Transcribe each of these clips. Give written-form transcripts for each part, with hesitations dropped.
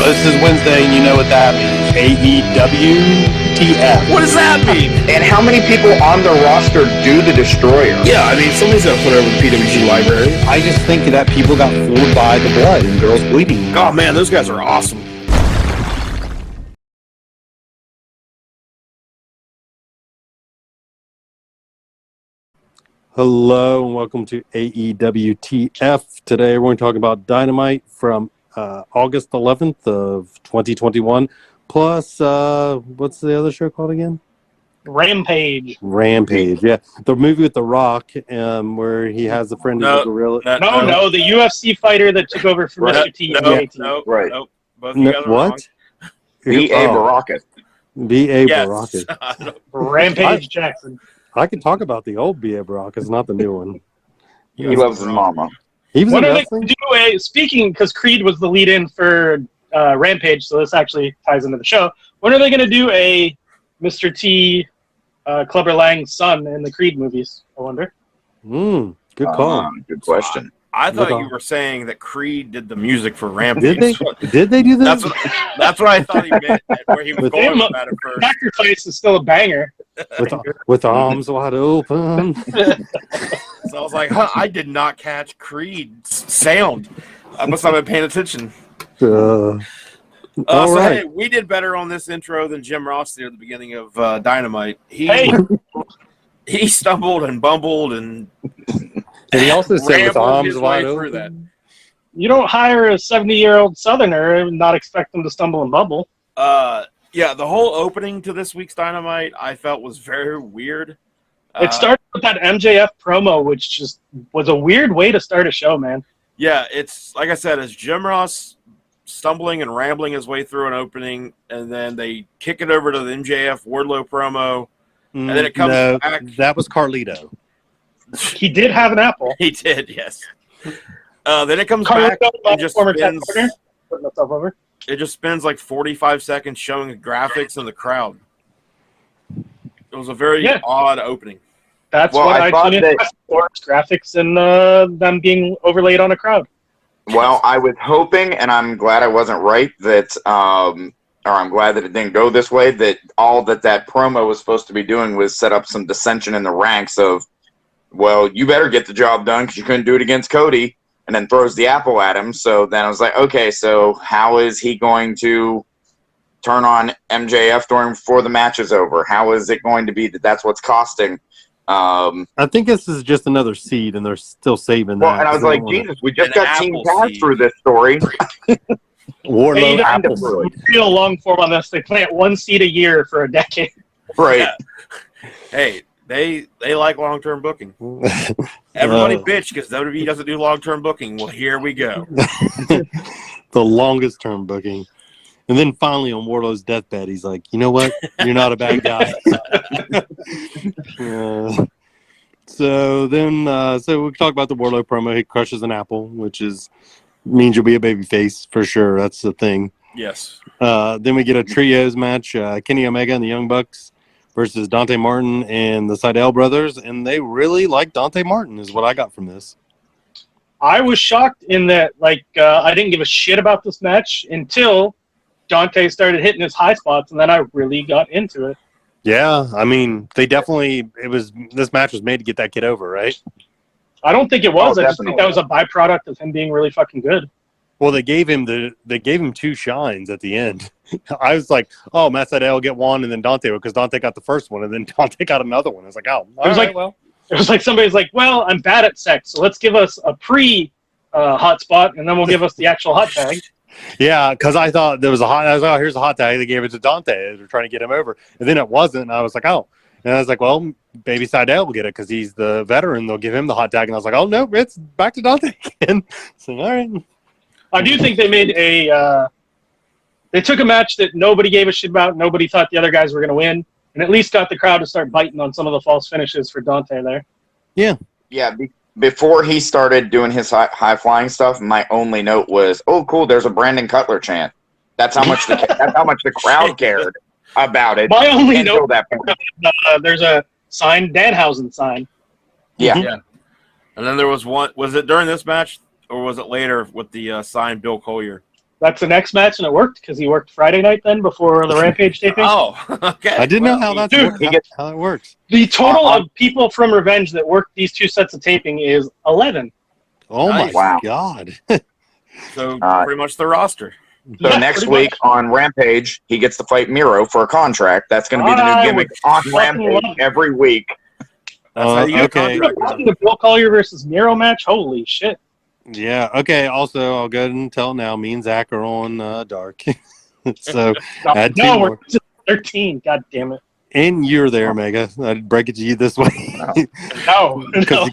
Well, this is Wednesday, and you know what that means. AEWTF. What does that mean? And how many people on the roster do the Destroyer? Yeah, I mean, somebody's got to put over the PWG library. I just think that people got fooled by the blood and girls bleeding. Oh, man, those guys are awesome. Hello, and welcome to AEWTF. Today, we're going to talk about Dynamite from August 11th of 2021. Plus, what's the other show called again? Rampage, yeah. The movie with The Rock, where he has a friend who's a gorilla. No, the UFC fighter that took over for Mr. T. Right. No, both you guys are wrong. What? B.A. Baraka. B.A. Yes. Baraka. Rampage Jackson. I can talk about the old B.A. Baraka, it's not the new one. He loves his mama. He was When in are they wrestling? going to do a, speaking, because Creed was the lead-in for Rampage, so this actually ties into the show. When are they going to do a Mr. T, Clubber Lang's son in the Creed movies, I wonder? Good call. Good question. I thought you were saying that Creed did the music for Rampage. Did they do that? That's what I thought he meant, where he was going with that at first. Sacrifice is still a banger. With arms wide open. So I was like, I did not catch Creed's sound. I must not have been paying attention. All right. Hey, we did better on this intro than Jim Ross did at the beginning of Dynamite. He stumbled and bumbled and he also said with rambled arms his wide way open. through that. You don't hire a 70-year-old Southerner and not expect them to stumble and bumble. Yeah, the whole opening to this week's Dynamite I felt was very weird. It started with that MJF promo, which just was a weird way to start a show, man. Yeah, it's like I said, it's Jim Ross stumbling and rambling his way through an opening, and then they kick it over to the MJF Wardlow promo, and then it comes back. That was Carlito. He did have an apple. He did, yes. Then it comes Carlito, back and just former spins. tech partner, putting myself over. It just spends like 45 seconds showing the graphics and the crowd. It was a very odd opening. That's Well, what I I thought tuned in for, graphics and them being overlaid on a crowd. Well, I was hoping, and I'm glad I wasn't right, that, or I'm glad that it didn't go this way, that all that promo was supposed to be doing was set up some dissension in the ranks of, well, you better get the job done because you couldn't do it against Cody, and then throws the apple at him. So then I was like, okay, so how is he going to turn on MJF before the match is over? How is it going to be that's what's costing? I think this is just another seed, and they're still saving that. Well, and I was like, Jesus, we just got Team Taz through this story. Warlow Hey, apple seed. Real long form on this. They plant one seed a year for a decade. Right. Yeah. Hey, they like long-term booking. Everybody bitch because WWE doesn't do long-term booking. Well, here we go. The longest term booking. And then finally on Wardlow's deathbed, he's like, you know what? You're not a bad guy. So we talk about the Wardlow promo. He crushes an apple, which means you'll be a babyface for sure. That's the thing. Yes. Then we get a trios match, Kenny Omega and the Young Bucks versus Dante Martin and the Seidel brothers, and they really like Dante Martin is what I got from this. I was shocked in that, I didn't give a shit about this match until Dante started hitting his high spots, and then I really got into it. Yeah, I mean, this match was made to get that kid over, right? I don't think it was. Oh, I just think that was a byproduct of him being really fucking good. Well, they gave him two shines at the end. I was like, oh, Matt Sydal will get one, and then Dante, because Dante got the first one, and then Dante got another one. I was like, oh, it was like somebody's like, well, I'm bad at sex, so let's give us a hot spot, and then we'll give us the actual hot tag. Yeah, because I thought there was I was like, oh, here's a hot tag. They gave it to Dante. They're trying to get him over, and then it wasn't. And I was like, oh, and I was like, well, Baby Sydal will get it because he's the veteran. They'll give him the hot tag, and I was like, oh no, it's back to Dante again. So all right. I do think they made they took a match that nobody gave a shit about. Nobody thought the other guys were going to win, and at least got the crowd to start biting on some of the false finishes for Dante there. Yeah. Yeah. Before he started doing his high flying stuff, my only note was, "Oh, cool! There's a Brandon Cutler chant." That's how much the crowd cared about it. My only note, that there's a signed Danhausen sign. Yeah. And then there was one. Was it during this match or was it later with the signed Bill Collier? That's the next match, and it worked because he worked Friday night then before the Rampage taping. Oh, okay. I didn't know how that works. The total of people from Revenge that worked these 2 sets of taping is 11. Oh Nice. my God. So pretty much the roster. So Yeah, next pretty week on Rampage, he gets to fight Miro for a contract. That's going to be the new gimmick on Rampage every week. That's how you get okay. a contract. The Bill Collier versus Miro match? Holy shit. Yeah. Okay. Also, I'll go ahead and tell now. Me and Zach are on Dark. So add 2 No, more. we're just 13. God damn it. And you're there, Omega. I'd break it to you this way. No. Because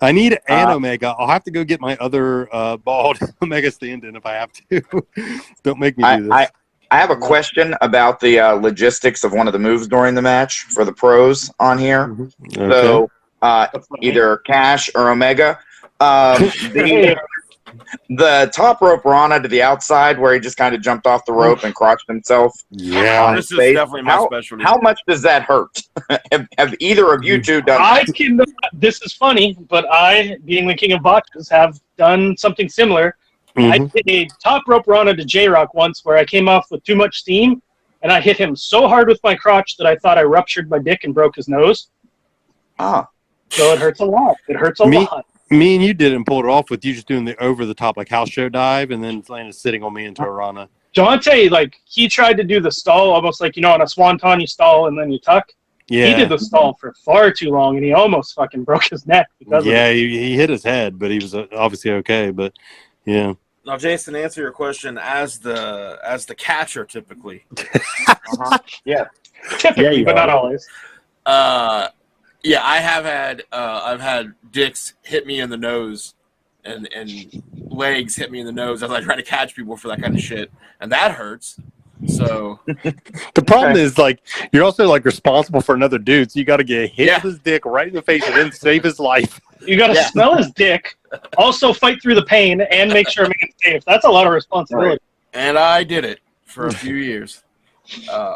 I need an Omega. I'll have to go get my other bald Omega stand-in if I have to. Don't make me do this. I have a question about the logistics of one of the moves during the match for the pros on here. Okay. So either Cash or Omega. The top rope Rana to the outside where he just kind of jumped off the rope and crotched himself. Yeah. On This his is face. definitely my specialty. How much does that hurt? have either of you two done that? This is funny, but I, being the king of botches, have done something similar. I did a top rope Rana to J-Rock once where I came off with too much steam, and I hit him so hard with my crotch that I thought I ruptured my dick and broke his nose. Ah. So it hurts a lot. It hurts a lot. Me and you didn't pull it off with you just doing the over-the-top, like, house show dive, and then landed sitting on me into a Rana. Dante, like, he tried to do the stall almost like, on a swanton you stall and then you tuck. Yeah. He did the stall for far too long, and he almost fucking broke his neck because of it. He hit his head, but he was obviously okay, but, yeah. Now, Jason, answer your question as the catcher typically. Yeah. Typically, but not always. Yeah, I have had I've had dicks hit me in the nose and legs hit me in the nose as I try to catch people for that kind of shit, and that hurts. So the problem is, like, you're also, like, responsible for another dude, so you got to get hit with his dick right in the face and then save his life. You got to smell his dick, also fight through the pain, and make sure man's safe. That's a lot of responsibility. Right. And I did it for a few years.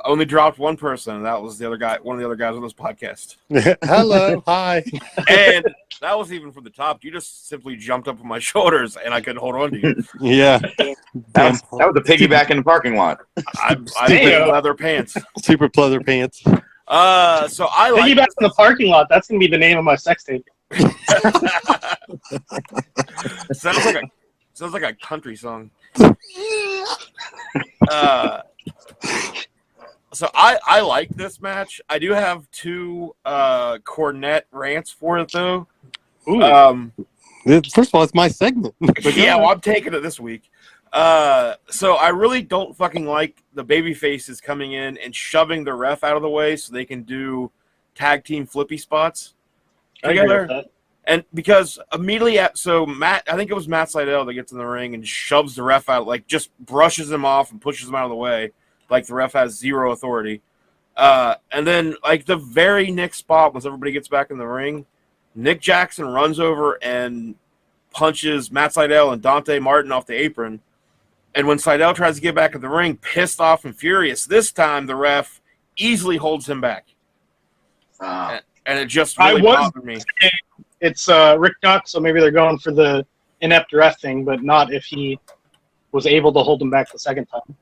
Only dropped one person, and that was one of the other guys on this podcast. Hello, hi. And that was even from the top. You just simply jumped up on my shoulders, and I couldn't hold on to you. Yeah. That was a piggyback in the parking lot. I'm in leather pants. Super pleather pants. So I like Piggyback in the parking lot. That's gonna be the name of my sex tape. sounds like a country song. So I like this match. I do have 2 cornet rants for it though. First of all, it's my segment. Yeah, well, I'm taking it this week. So I really don't fucking like the baby faces coming in and shoving the ref out of the way so they can do tag team flippy spots together. And because immediately I think it was Matt Sydal that gets in the ring and shoves the ref out, like just brushes him off and pushes him out of the way, like the ref has zero authority. And then, like, the very next spot, once everybody gets back in the ring, Nick Jackson runs over and punches Matt Sydal and Dante Martin off the apron. And when Sydal tries to get back in the ring, pissed off and furious, this time the ref easily holds him back. And it just really bothered me. It's Rick Knox, so maybe they're going for the inept ref thing, but not if he was able to hold him back the second time.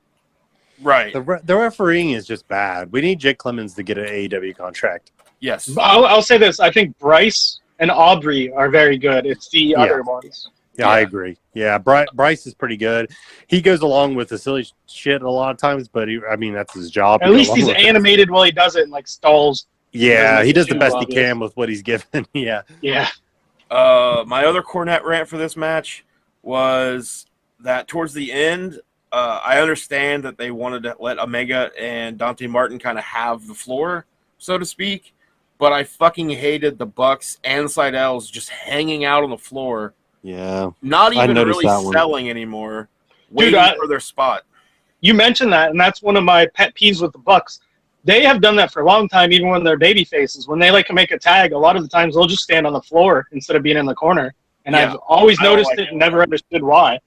Right. The refereeing is just bad. We need Jake Clemens to get an AEW contract. Yes. I'll say this. I think Bryce and Aubrey are very good. It's the other ones. Yeah, I agree. Yeah, Bryce is pretty good. He goes along with the silly shit a lot of times, but that's his job. At least he's animated while he does it and, like, stalls. Yeah, he does the best he can with what he's given. Yeah. Yeah. My other cornet rant for this match was that towards the end, I understand that they wanted to let Omega and Dante Martin kind of have the floor, so to speak, but I fucking hated the Bucks and Sydals just hanging out on the floor. Yeah. Not even really selling anymore, waiting for their spot. You mentioned that, and that's one of my pet peeves with the Bucks. They have done that for a long time, even when they're baby faces. When they like to make a tag, a lot of the times they'll just stand on the floor instead of being in the corner. And I've always noticed it and never understood why.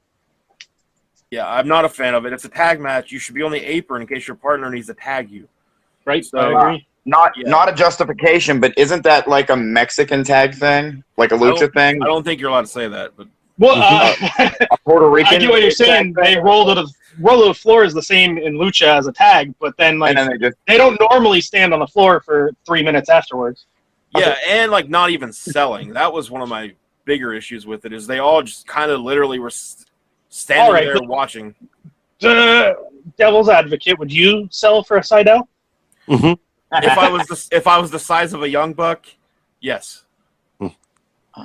Yeah, I'm not a fan of it. It's a tag match. You should be on the apron in case your partner needs to tag you. Right? So, I agree. Not a justification, but isn't that like a Mexican tag thing? Like a lucha thing? I don't think you're allowed to say that, but Well, A Puerto Rican. I get what you're saying. They roll to the floor is the same in lucha as a tag, but then like and then they don't normally stand on the floor for 3 minutes afterwards. Yeah, and like not even selling. That was one of my bigger issues with it. Is they all just kind of literally were standing All right, there watching. Devil's advocate, would you sell for a Seidel? Mhm. If I was the size of a young buck, yes.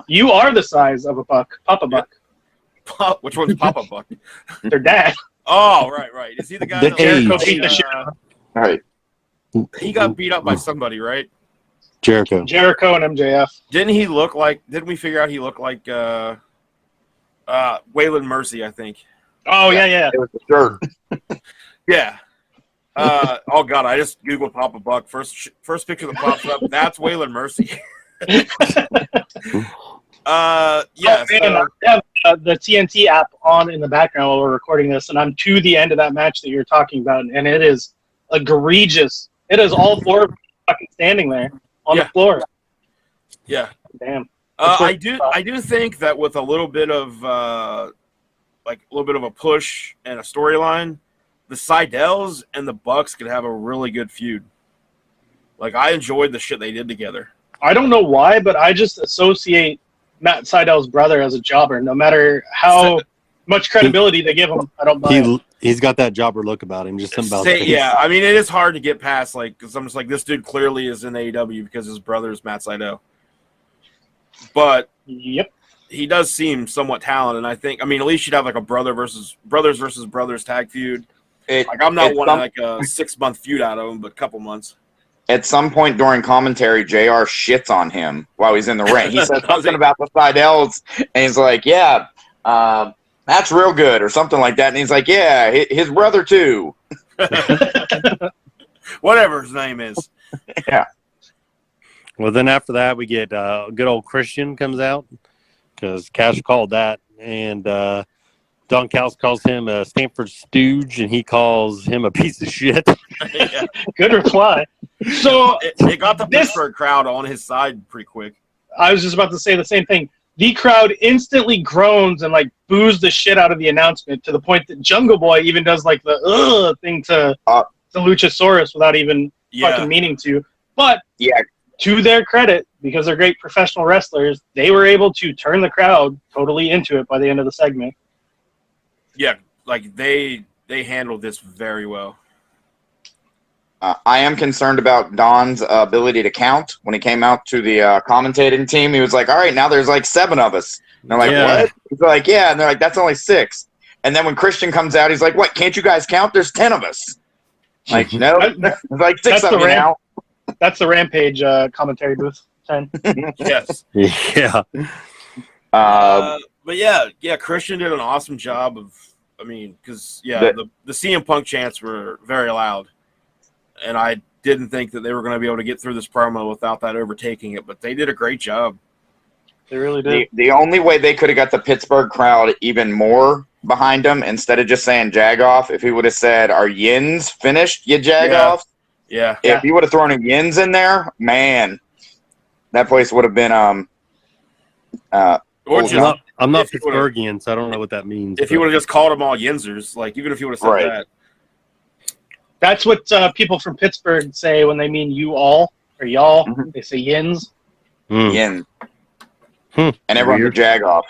You are the size of a buck, Papa Buck. Which one's Papa Buck? Their dad. Oh, right. Is he the guy The that Jericho age. beat the shit out of All right. he got beat up by somebody, right? Jericho. Jericho and MJF. Didn't we figure out he looked like Waylon Mercy, I think. Oh yeah. It was the shirt. Yeah. Oh god, I just googled Papa Buck. First picture that pops up. That's Waylon Mercy. Yeah. Oh, man, I have the TNT app on in the background while we're recording this, and I'm to the end of that match that you're talking about, and it is egregious. It is all four of them fucking standing there on the floor. Yeah. Damn. I do think that with a little bit of a push and a storyline, the Seidels and the Bucks could have a really good feud. Like I enjoyed the shit they did together. I don't know why, but I just associate Matt Seidel's brother as a jobber. No matter how much credibility they give him, I don't buy it. He's got that jobber look about him. Just something about the face. Yeah, I mean it is hard to get past because I'm just like this dude clearly is in AEW because his brother is Matt Seidel. But Yep. he does seem somewhat talented, and I think at least you'd have like a brothers versus brothers tag feud. I'm not wanting like a 6-month feud out of him, but a couple months. At some point during commentary, JR shits on him while he's in the ring. He says something about the Seidels, and he's like, yeah, that's real good, or something like that. And he's like, yeah, his brother too. Whatever his name is. Yeah. Well, then after that, we get good old Christian comes out because Cash called that, and Don Callis calls him a Stanford stooge, and he calls him a piece of shit. Yeah. Good reply. So it got the Pittsburgh crowd on his side pretty quick. I was just about to say the same thing. The crowd instantly groans and like boos the shit out of the announcement to the point that Jungle Boy even does like the thing to Luchasaurus without even fucking meaning to. But to their credit, because they're great professional wrestlers, they were able to turn the crowd totally into it by the end of the segment. Yeah, like they handled this very well. I am concerned about Don's ability to count. When he came out to the commentating team, he was like, all right, now there's like 7 of us. And they're like, what? He's like, yeah. And they're like, that's only 6. And then when Christian comes out, he's like, what, can't you guys count? There's 10 of us. Like, no, there's like 6 of you now. That's the Rampage commentary booth. 10. Yes. Yeah. But yeah, Christian did an awesome job of, because the CM Punk chants were very loud. And I didn't think that they were going to be able to get through this promo without that overtaking it, but they did a great job. They really did. The only way they could have got the Pittsburgh crowd even more behind him, instead of just saying Jagoff, if he would have said, are Yins finished, you Jagoff? Yeah. If he would have thrown a Yins in there, man, that place would have been I'm not Pittsburghian, so I don't know what that means. If he would have just called them all Yinzers, like even if he would have said that. That's what people from Pittsburgh say when they mean you all or y'all. Mm-hmm. They say yins. Yin. And everyone's a Jagoff.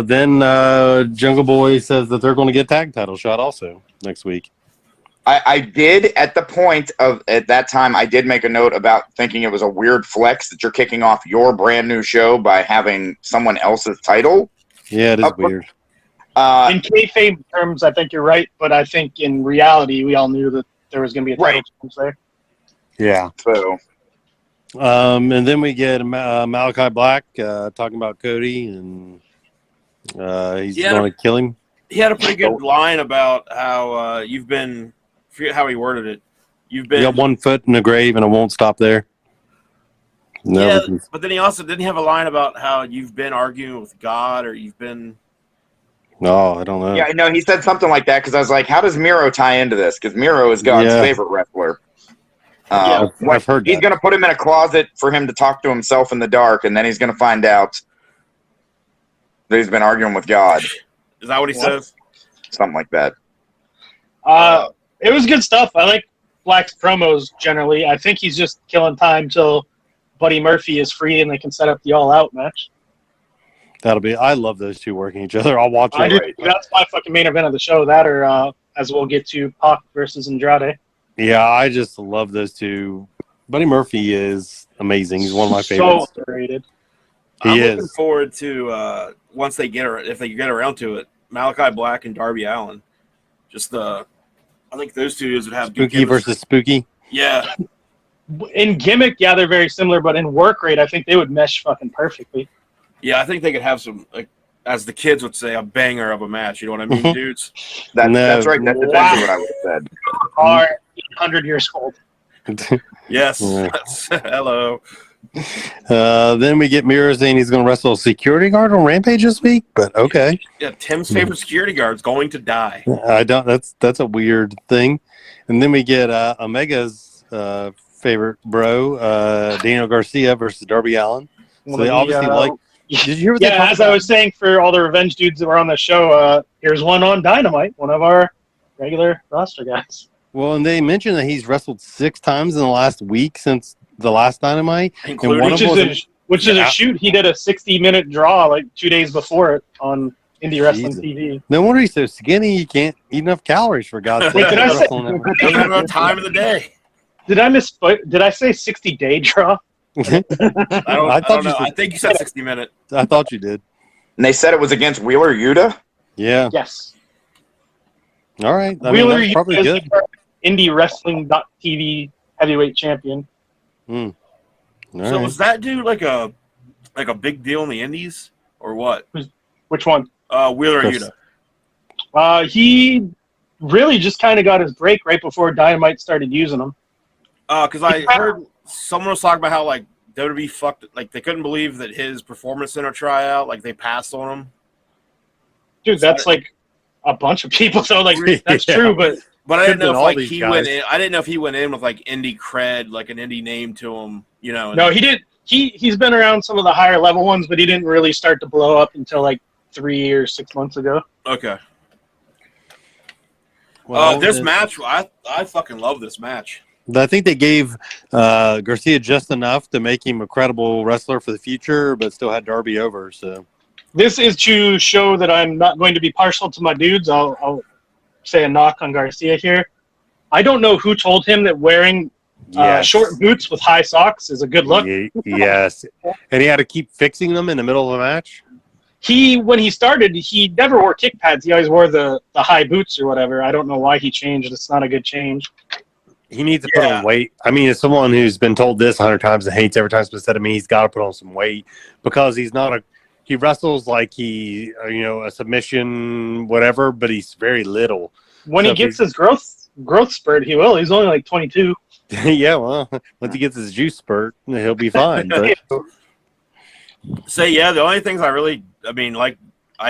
Then Jungle Boy says that they're going to get tag title shot also next week. I did, at that time, I did make a note about thinking it was a weird flex that you're kicking off your brand new show by having someone else's title. Yeah, it is weird. In kayfabe terms, I think you're right, but I think in reality, we all knew that there was going to be a title change there. Yeah. So, and then we get Malachi Black talking about Cody, and he's going to kill him. He had a pretty good line about how you've been. I forget how he worded it. You got 1 foot in the grave, and it won't stop there. No, but then he also didn't have a line about how you've been arguing with God, or you've been. No, I don't know. Yeah, no, he said something like that because I was like, how does Miro tie into this? Because Miro is God's favorite wrestler. I've heard he's going to put him in a closet for him to talk to himself in the dark, and then he's going to find out. That he's been arguing with God, Is that what he says? something like that. It was good stuff. I like Black's promos generally. I think he's just killing time till Buddy Murphy is free and they can set up the all-out match. I love those two working each other. I'll watch I it. do. That's my fucking main event of the show. That or as we'll get to, Pac versus Andrade. Yeah, I just love those two. Buddy Murphy is amazing. He's one of my favorites. So underrated. He I'm is. looking forward to once they if they get around to it, Malachi Black and Darby Allin. Just I think those two dudes would have good Spooky chemistry. versus Spooky. Yeah, In gimmick, yeah, they're very similar, but in work rate, I think they would mesh fucking perfectly. yeah. I think they could have some, like, as the kids would say, a banger of a match. You know what I mean, dudes? That's right. That's exactly what I would have said. Are 800 years old. Yes. Yeah. Hello. Then we get Miro saying he's going to wrestle a security guard on Rampage this week, but okay. Yeah, Tim's favorite security guard's going to die. I don't. That's a weird thing. And then we get Omega's favorite bro, Daniel Garcia versus Darby Allin. So they obviously like. Did you hear what they Yeah, talked as I about? was saying for all the Revenge dudes that were on the show, here's one on Dynamite, one of our regular roster guys. Well, and they mentioned that he's wrestled 6 times in the last week since the last Dynamite, Including- and one of them Which is a shoot he did a 60-minute draw like 2 days before it on Indie Wrestling Jesus. TV. No wonder he's so skinny. He can't eat enough calories for God's sake. Wait, did I say- Doesn't have enough time of the day. Did I say 60-day draw? I don't know. you I said, think you said 60 minutes. I thought you did. And they said it was against Wheeler Yuta. Yeah. Yes. All right. I Wheeler mean, that's probably is good. Indie Wrestling.tv heavyweight champion. All So right. was that dude like a big deal in the Indies or what? Which one? Wheeler Chris. Yuta. He really just kind of got his break right before Dynamite started using him. Because I heard someone was talking about how like WWE fucked, like they couldn't believe that his Performance Center tryout, like they passed on him. Dude, that's like a bunch of people. So like that's Yeah. true, but But I didn't know Could've if been like all these he guys. went in. I didn't know if he went in with like indie cred, like an indie name to him. You know. no, he did. He's been around some of the higher level ones, but he didn't really start to blow up until like 3 or 6 months ago. Okay. Well, This match, I fucking love this match. I think they gave Garcia just enough to make him a credible wrestler for the future, but still had Darby over. So This is to show that I'm not going to be partial to my dudes. I'll say a knock on Garcia here. I don't know who told him that wearing short boots with high socks is a good look. Yes, and he had to keep fixing them in the middle of the match. When he started, he never wore kick pads. He always wore the high boots or whatever. I don't know why he changed. It's not a good change. He needs to put on weight. I mean, as someone who's been told this 100 times and hates every time it's been said to me, he's got to put on some weight because he's not he wrestles like he, a submission, whatever, but he's very little. When So he gets his growth spurt, he will. He's only like 22. Yeah, well, once he gets his juice spurt, he'll be fine. But So yeah, the only things I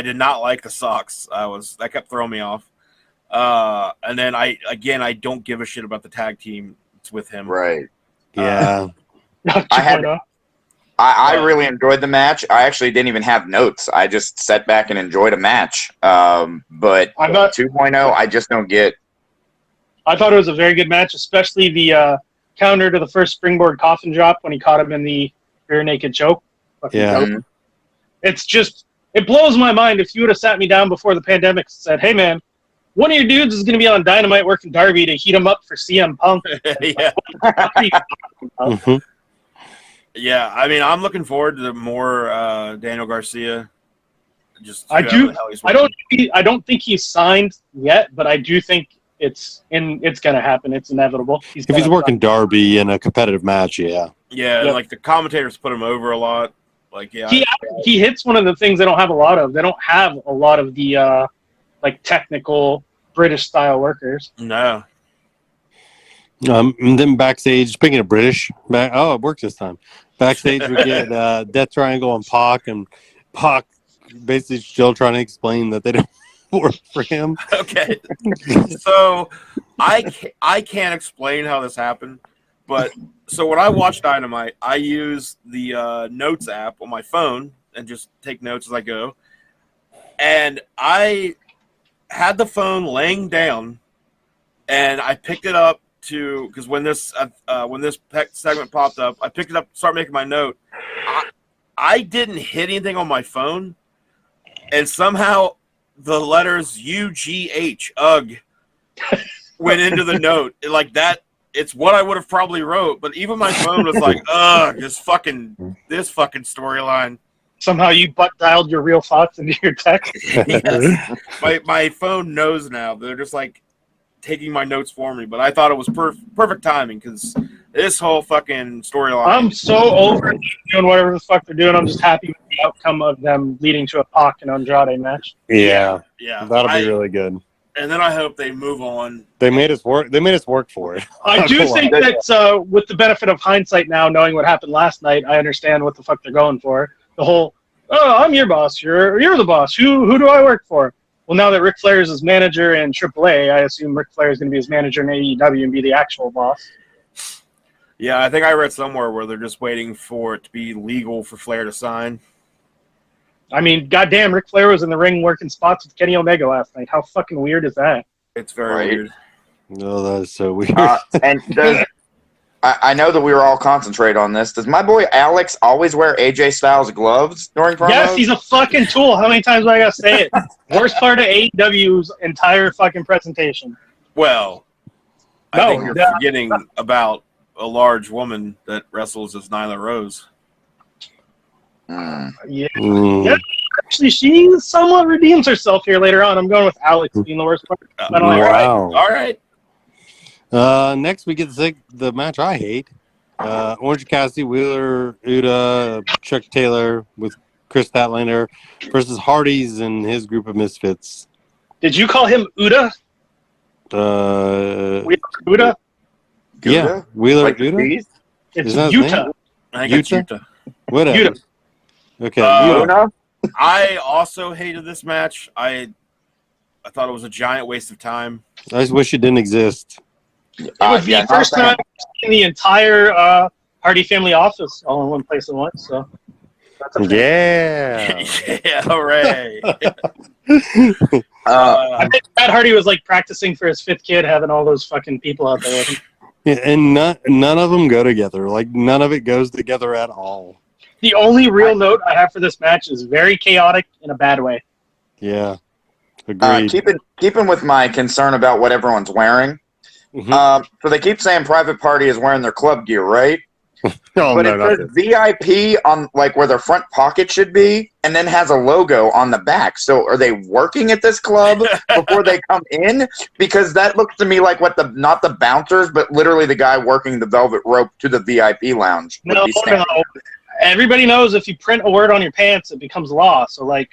did not like the socks. That kept throwing me off. And then I don't give a shit about the tag team with him. Right. yeah, I really enjoyed the match. I actually didn't even have notes. I just sat back and enjoyed a match. But I'm not- 2.0, I just don't get. I thought it was a very good match, especially the counter to the first springboard coffin drop when he caught him in the rear naked choke. Fucking Yeah. dope. It's just, it blows my mind if you would have sat me down before the pandemic and said, hey man, one of your dudes is going to be on Dynamite working Darby to heat him up for CM Punk. Yeah. Mhm. Yeah, I mean, I'm looking forward to more Daniel Garcia. I do. I don't think he's signed yet, but I do think it's gonna happen. It's inevitable. If he's gonna working Darby in a competitive match, yeah. Yeah, Yep. like the commentators put him over a lot. Like, yeah, He hits one of the things they don't have a lot of. They don't have a lot of the like technical British style workers. no, And then backstage, speaking of British, it worked this time. Backstage, we get Death Triangle and Pac basically still trying to explain that they don't work for him. okay. So I can't explain how this happened, but so when I watch Dynamite, I use the Notes app on my phone and just take notes as I go. And I had the phone laying down, and I picked it up because when this segment popped up, I picked it up, started making my note. I didn't hit anything on my phone, and somehow the letters UGH UG went into the note like that. It's what I would have probably wrote, but even my phone was like, ugh, this fucking storyline. Somehow you butt dialed your real thoughts into your text. Yes. My phone knows now. They're just like taking my notes for me, but I thought it was perfect timing because this whole fucking storyline. I'm so over doing whatever the fuck they're doing. I'm just happy with the outcome of them leading to a Pac and Andrade match. Yeah, that'll be really good. And then I hope they move on. They made us work. They made us work for it. I do think that with the benefit of hindsight now, knowing what happened last night, I understand what the fuck they're going for. The whole, oh, I'm your boss. You're the boss. Who do I work for? Well, now that Ric Flair is his manager in AAA, I assume Ric Flair is going to be his manager in AEW and be the actual boss. Yeah, I think I read somewhere where they're just waiting for it to be legal for Flair to sign. I mean, goddamn, Ric Flair was in the ring working spots with Kenny Omega last night. How fucking weird is that? It's very weird. No, that is so weird. I know that we were all concentrated on this. Does my boy Alex always wear AJ Styles gloves during promos? Yes, he's a fucking tool. How many times do I gotta say it? Worst part of AEW's entire fucking presentation. Well, I think you're forgetting about a large woman that wrestles as Nyla Rose. Yeah. Actually, she somewhat redeems herself here later on. I'm going with Alex being the worst part. Wow. All right. Next, we get the match I hate. Orange Cassidy, Wheeler, Uda, Chuck Taylor with Chris Statlander versus Hardy's and his group of misfits. Did you call him Uda? Uda? Yeah, Wheeler, like Uda? It's Utah. I think it's Utah. Whatever. Utah. Okay. I also hated this match. I thought it was a giant waste of time. I just wish it didn't exist. It was the first time in the entire Hardy family office all in one place at once. So that's yeah. Yeah, hooray. I think Matt Hardy was like practicing for his fifth kid, having all those fucking people out there with him. Yeah, and none of them go together. Like, none of it goes together at all. The only real note I have for this match is very chaotic in a bad way. Yeah. Agreed. Keeping with my concern about what everyone's wearing. Mm-hmm. So they keep saying Private Party is wearing their club gear, right? But it says VIP on like where their front pocket should be, and then has a logo on the back. So are they working at this club before they come in? Because that looks to me like not the bouncers, but literally the guy working the velvet rope to the VIP lounge. No. Everybody knows if you print a word on your pants, it becomes law. So like,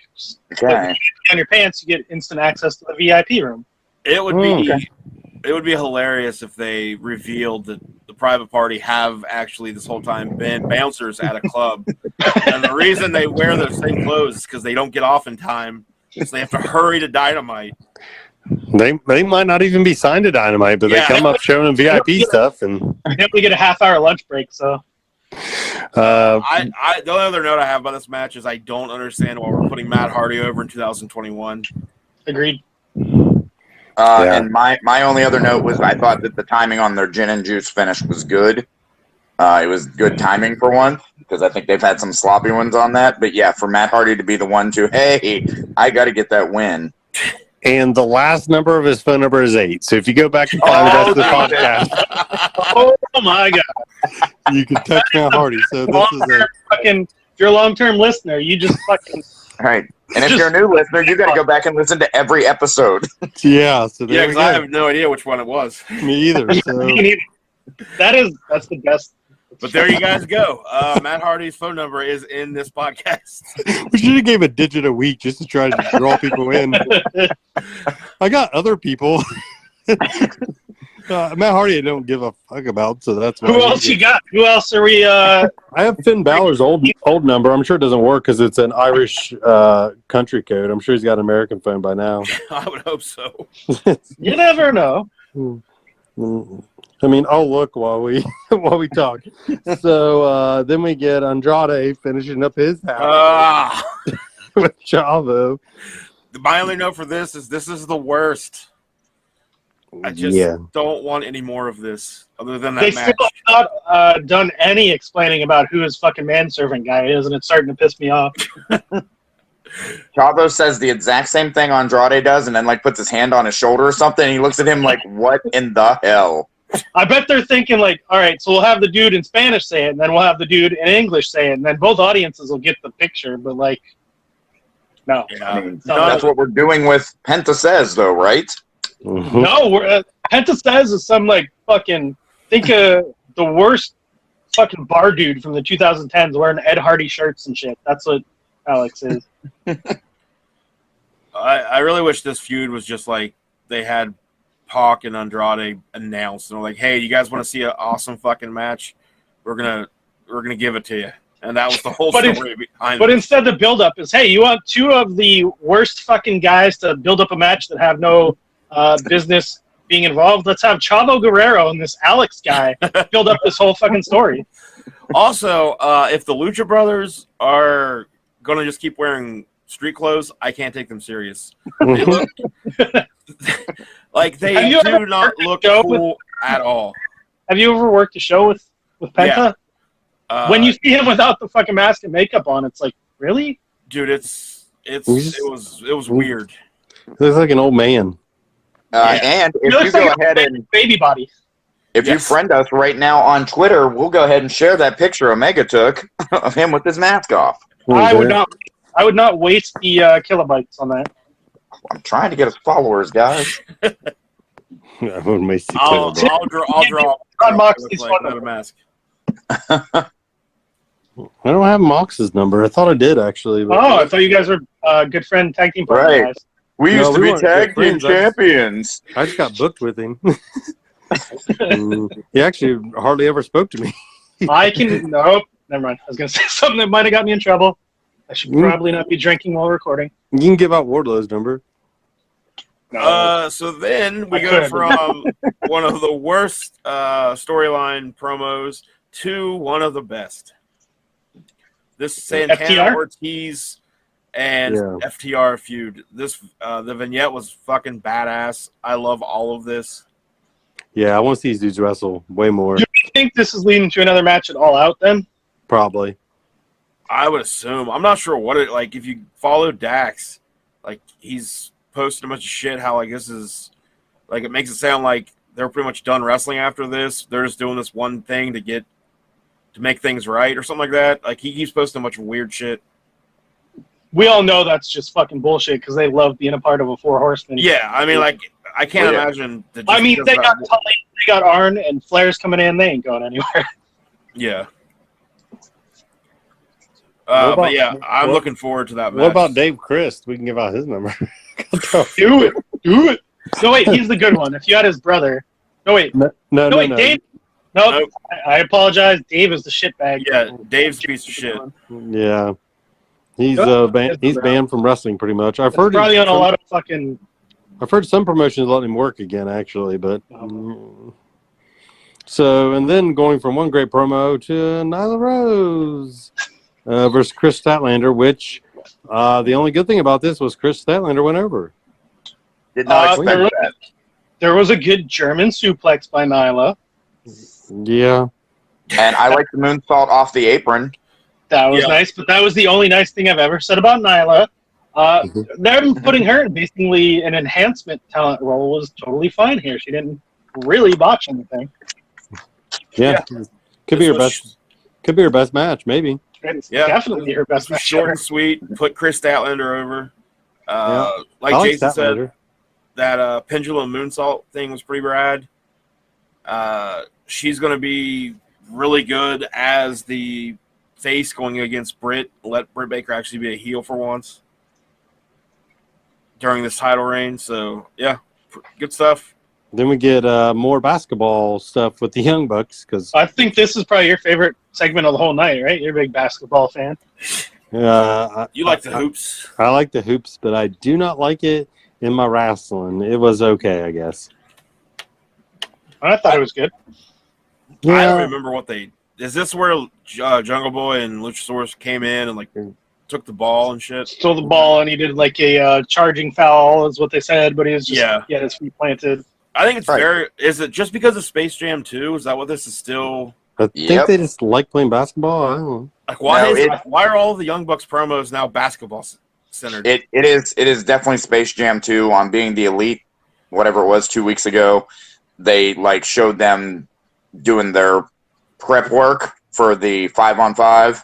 on your pants, you get instant access to the VIP room. It would be hilarious if they revealed that the Private Party have actually this whole time been bouncers at a club. And the reason they wear the same clothes is because they don't get off in time. So they have to hurry to Dynamite. They might not even be signed to Dynamite, but they come up showing them VIP stuff. And we get a half-hour lunch break, so. The only other note I have about this match is I don't understand why we're putting Matt Hardy over in 2021. Agreed. And my only other note was I thought that the timing on their gin and juice finish was good. It was good timing for one, because I think they've had some sloppy ones on that. But yeah, for Matt Hardy to be the one to, hey, I got to get that win. And the last number of his phone number is 8. So if you go back and find the rest of the podcast, oh my god, you can text Matt Hardy. So this is if you're a long-term listener, you just fucking. All right. And if you're a new listener, you got to go back and listen to every episode. Yeah. So because I have no idea which one it was. Me either. So. That's the best. But there you guys go. Matt Hardy's phone number is in this podcast. We should have gave a digit a week just to try to draw people in. I got other people. Matt Hardy I don't give a fuck about, so that's why. Who else you got? Who else are we? I have Finn Balor's old number. I'm sure it doesn't work because it's an Irish country code. I'm sure he's got an American phone by now. I would hope so. You never know. I mean, I'll look while we talk. So then we get Andrade finishing up his house with Chavo. My only note for this is the worst. I just don't want any more of this other than that They match. still have not done any explaining about who his fucking manservant guy is, and it's starting to piss me off. Chavo says the exact same thing Andrade does, and then like puts his hand on his shoulder or something. And he looks at him like, "What in the hell?" I bet they're thinking like, all right, so we'll have the dude in Spanish say it, and then we'll have the dude in English say it, and then both audiences will get the picture. But like, no, Yeah. I mean, that's what we're doing with Penta Says, though, right? Mhm. no. We're Penta says is some like fucking think of the worst fucking bar dude from the 2010s wearing Ed Hardy shirts and shit. That's what Alex is. I really wish this feud was just like they had Pac and Andrade announced and they're like, "Hey, you guys want to see an awesome fucking match? We're gonna give it to you." And that was the whole But story behind But it. instead, the build-up is, hey, you want two of the worst fucking guys to build up a match that have no business being involved? Let's have Chavo Guerrero and this Alex guy build up this whole fucking story. Also, if the Lucha Brothers are gonna just keep wearing street clothes, I can't take them serious. They look like they Have you do ever not worked a look show cool at all. Have you ever worked a show with Penta? Yeah. When you see him without the fucking mask and makeup on, it's like, really? Dude, it was weird. Looks like an old man. And He if looks you go like ahead a and baby body. if you Yes. friend us right now on Twitter, we'll go ahead and share that picture Omega took of him with his mask off. I would not waste the kilobytes on that. I'm trying to get us followers, guys. I wouldn't waste the I'll kilobyte. draw Ron Moxley's like, phone without a mask. I don't have Mox's number. I thought I did actually. But Oh, I thought you guys were good friend tag team partner Right. guys. We No, used to we be weren't good tag team friends. champions. I just got booked with him. He actually hardly ever spoke to me. Nope, never mind. I was going to say something that might have got me in trouble. I should probably not be drinking while recording. You can give out Wardlow's number. So then we I go could. from one of the worst storyline promos to one of the best. This Santana FTR? Ortiz and Yeah. FTR feud. This the vignette was fucking badass. I love all of this. Yeah, I want to see these dudes wrestle way more. Do you think this is leading to another match at All Out then? Probably. I would assume. I'm not sure what it like. If you follow Dax, like he's posted a bunch of shit. How like this is like it makes it sound like they're pretty much done wrestling after this. They're just doing this one thing to make things right or something like that. Like he keeps posting a bunch of weird shit. We all know that's just fucking bullshit because they love being a part of a Four Horsemen. Yeah, I mean, like I can't imagine. That just I mean, because they of got that- Tully, they got Arn, and Flair's coming in. They ain't going anywhere. Yeah. What But yeah, about- I'm what- looking forward to that match. What about Dave Christ? We can give out his number. Do it. No, wait, he's the good one. If you had his brother. No, wait. No, Wait, Dave. No, Nope. I apologize. Dave is the shitbag. Yeah, Dave's a piece of shit. Yeah. He's Nope. he's banned from wrestling pretty much. I've It's heard probably on a lot of fucking. I've heard some promotions letting him work again, actually, but so and then going from one great promo to Nyla Rose versus Chris Statlander, which the only good thing about this was Chris Statlander went over. Did not there, expect that. there was a good German suplex by Nyla. Yeah, And I like the moonsault off the apron. That was Yeah. nice, but that was the only nice thing I've ever said about Nyla. Them putting her in basically an enhancement talent role was totally fine here. She didn't really botch anything. yeah, could be her best. Could be her best match, maybe. It's Yeah. definitely her best match. Short ever. and sweet. Put Chris Statlander over. Like I like Jason said, Statlander. that pendulum moonsault thing was pretty rad. She's going to be really good as the face going against Britt. Let Britt Baker actually be a heel for once during this title reign. So, yeah, good stuff. Then we get more basketball stuff with the Young Bucks because I think this is probably your favorite segment of the whole night, right? You're a big basketball fan. You like the hoops. I like the hoops, but I do not like it in my wrestling. It was okay, I guess. I thought it was good. I don't Yeah, remember what they. Is this where Jungle Boy and Luchasaurus came in and like took the ball and shit. Stole the ball, and he did like a charging foul, is what they said, but he was just he had his feet planted. I think it's Right. very. Is it just because of Space Jam 2? Is that what this is still? I think they just like playing basketball. I don't know. Like, why No, why are all the Young Bucks promos now basketball centered? It is definitely Space Jam 2 on being the elite, whatever it was 2 weeks ago. They like showed them doing their prep work for the 5-on-5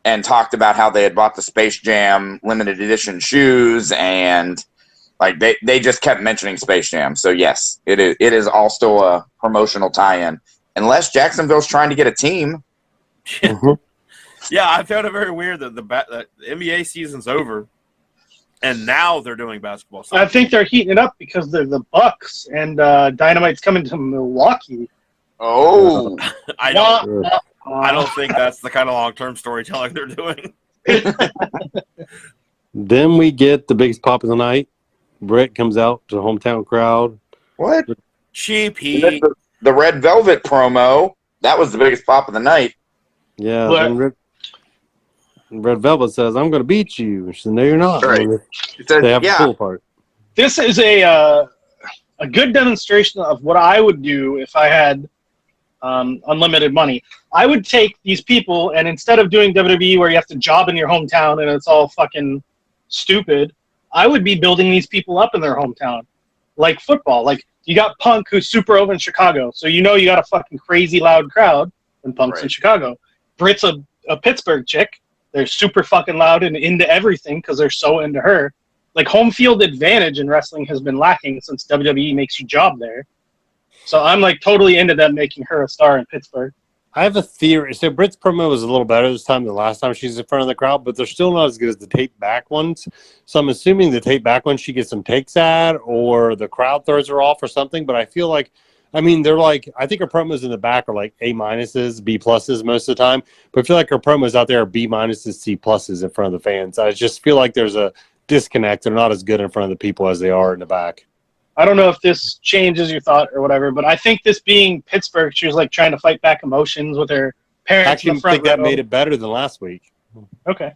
and talked about how they had bought the Space Jam limited edition shoes, and like they just kept mentioning Space Jam. So yes, it is all still a promotional tie-in. Unless Jacksonville's trying to get a team. Yeah, I found it very weird that the NBA season's over, and now they're doing basketball stuff. I think they're heating it up because they're the Bucks, and Dynamite's coming to Milwaukee. Oh, I don't think that's the kind of long-term storytelling they're doing. Then we get the biggest pop of the night. Britt comes out to the hometown crowd. what? Cheap heat. The Red Velvet promo, that was the biggest pop of the night. Yeah, What? then Red Velvet says, "I'm going to beat you." She said, "No, you're not." Right. It said, They have a yeah, pool part. This is a good demonstration of what I would do if I had unlimited money. I would take these people, and instead of doing WWE where you have to job in your hometown and it's all fucking stupid, I would be building these people up in their hometown. Like football. Like, you got Punk, who's super over in Chicago, so you know you got a fucking crazy loud crowd when Punk's in Right. Chicago. Britt's a Pittsburgh chick. They're super fucking loud and into everything because they're so into her. Like, home field advantage in wrestling has been lacking since WWE makes you job there. So I'm like totally into them making her a star in Pittsburgh. I have a theory. So Britt's promo was a little better this time than last time she's in front of the crowd, but they're still not as good as the tape back ones. So I'm assuming the tape back ones she gets some takes at, or the crowd throws her off or something. But I feel like, I mean, they're like, I think her promos in the back are like A minuses, B pluses most of the time. But I feel like her promos out there are B minuses, C pluses in front of the fans. I just feel like there's a disconnect. They're not as good in front of the people as they are in the back. I don't know if this changes your thought or whatever, but I think this being Pittsburgh, she was like trying to fight back emotions with her I parents in actually the front think that row. made it better than last week. Okay.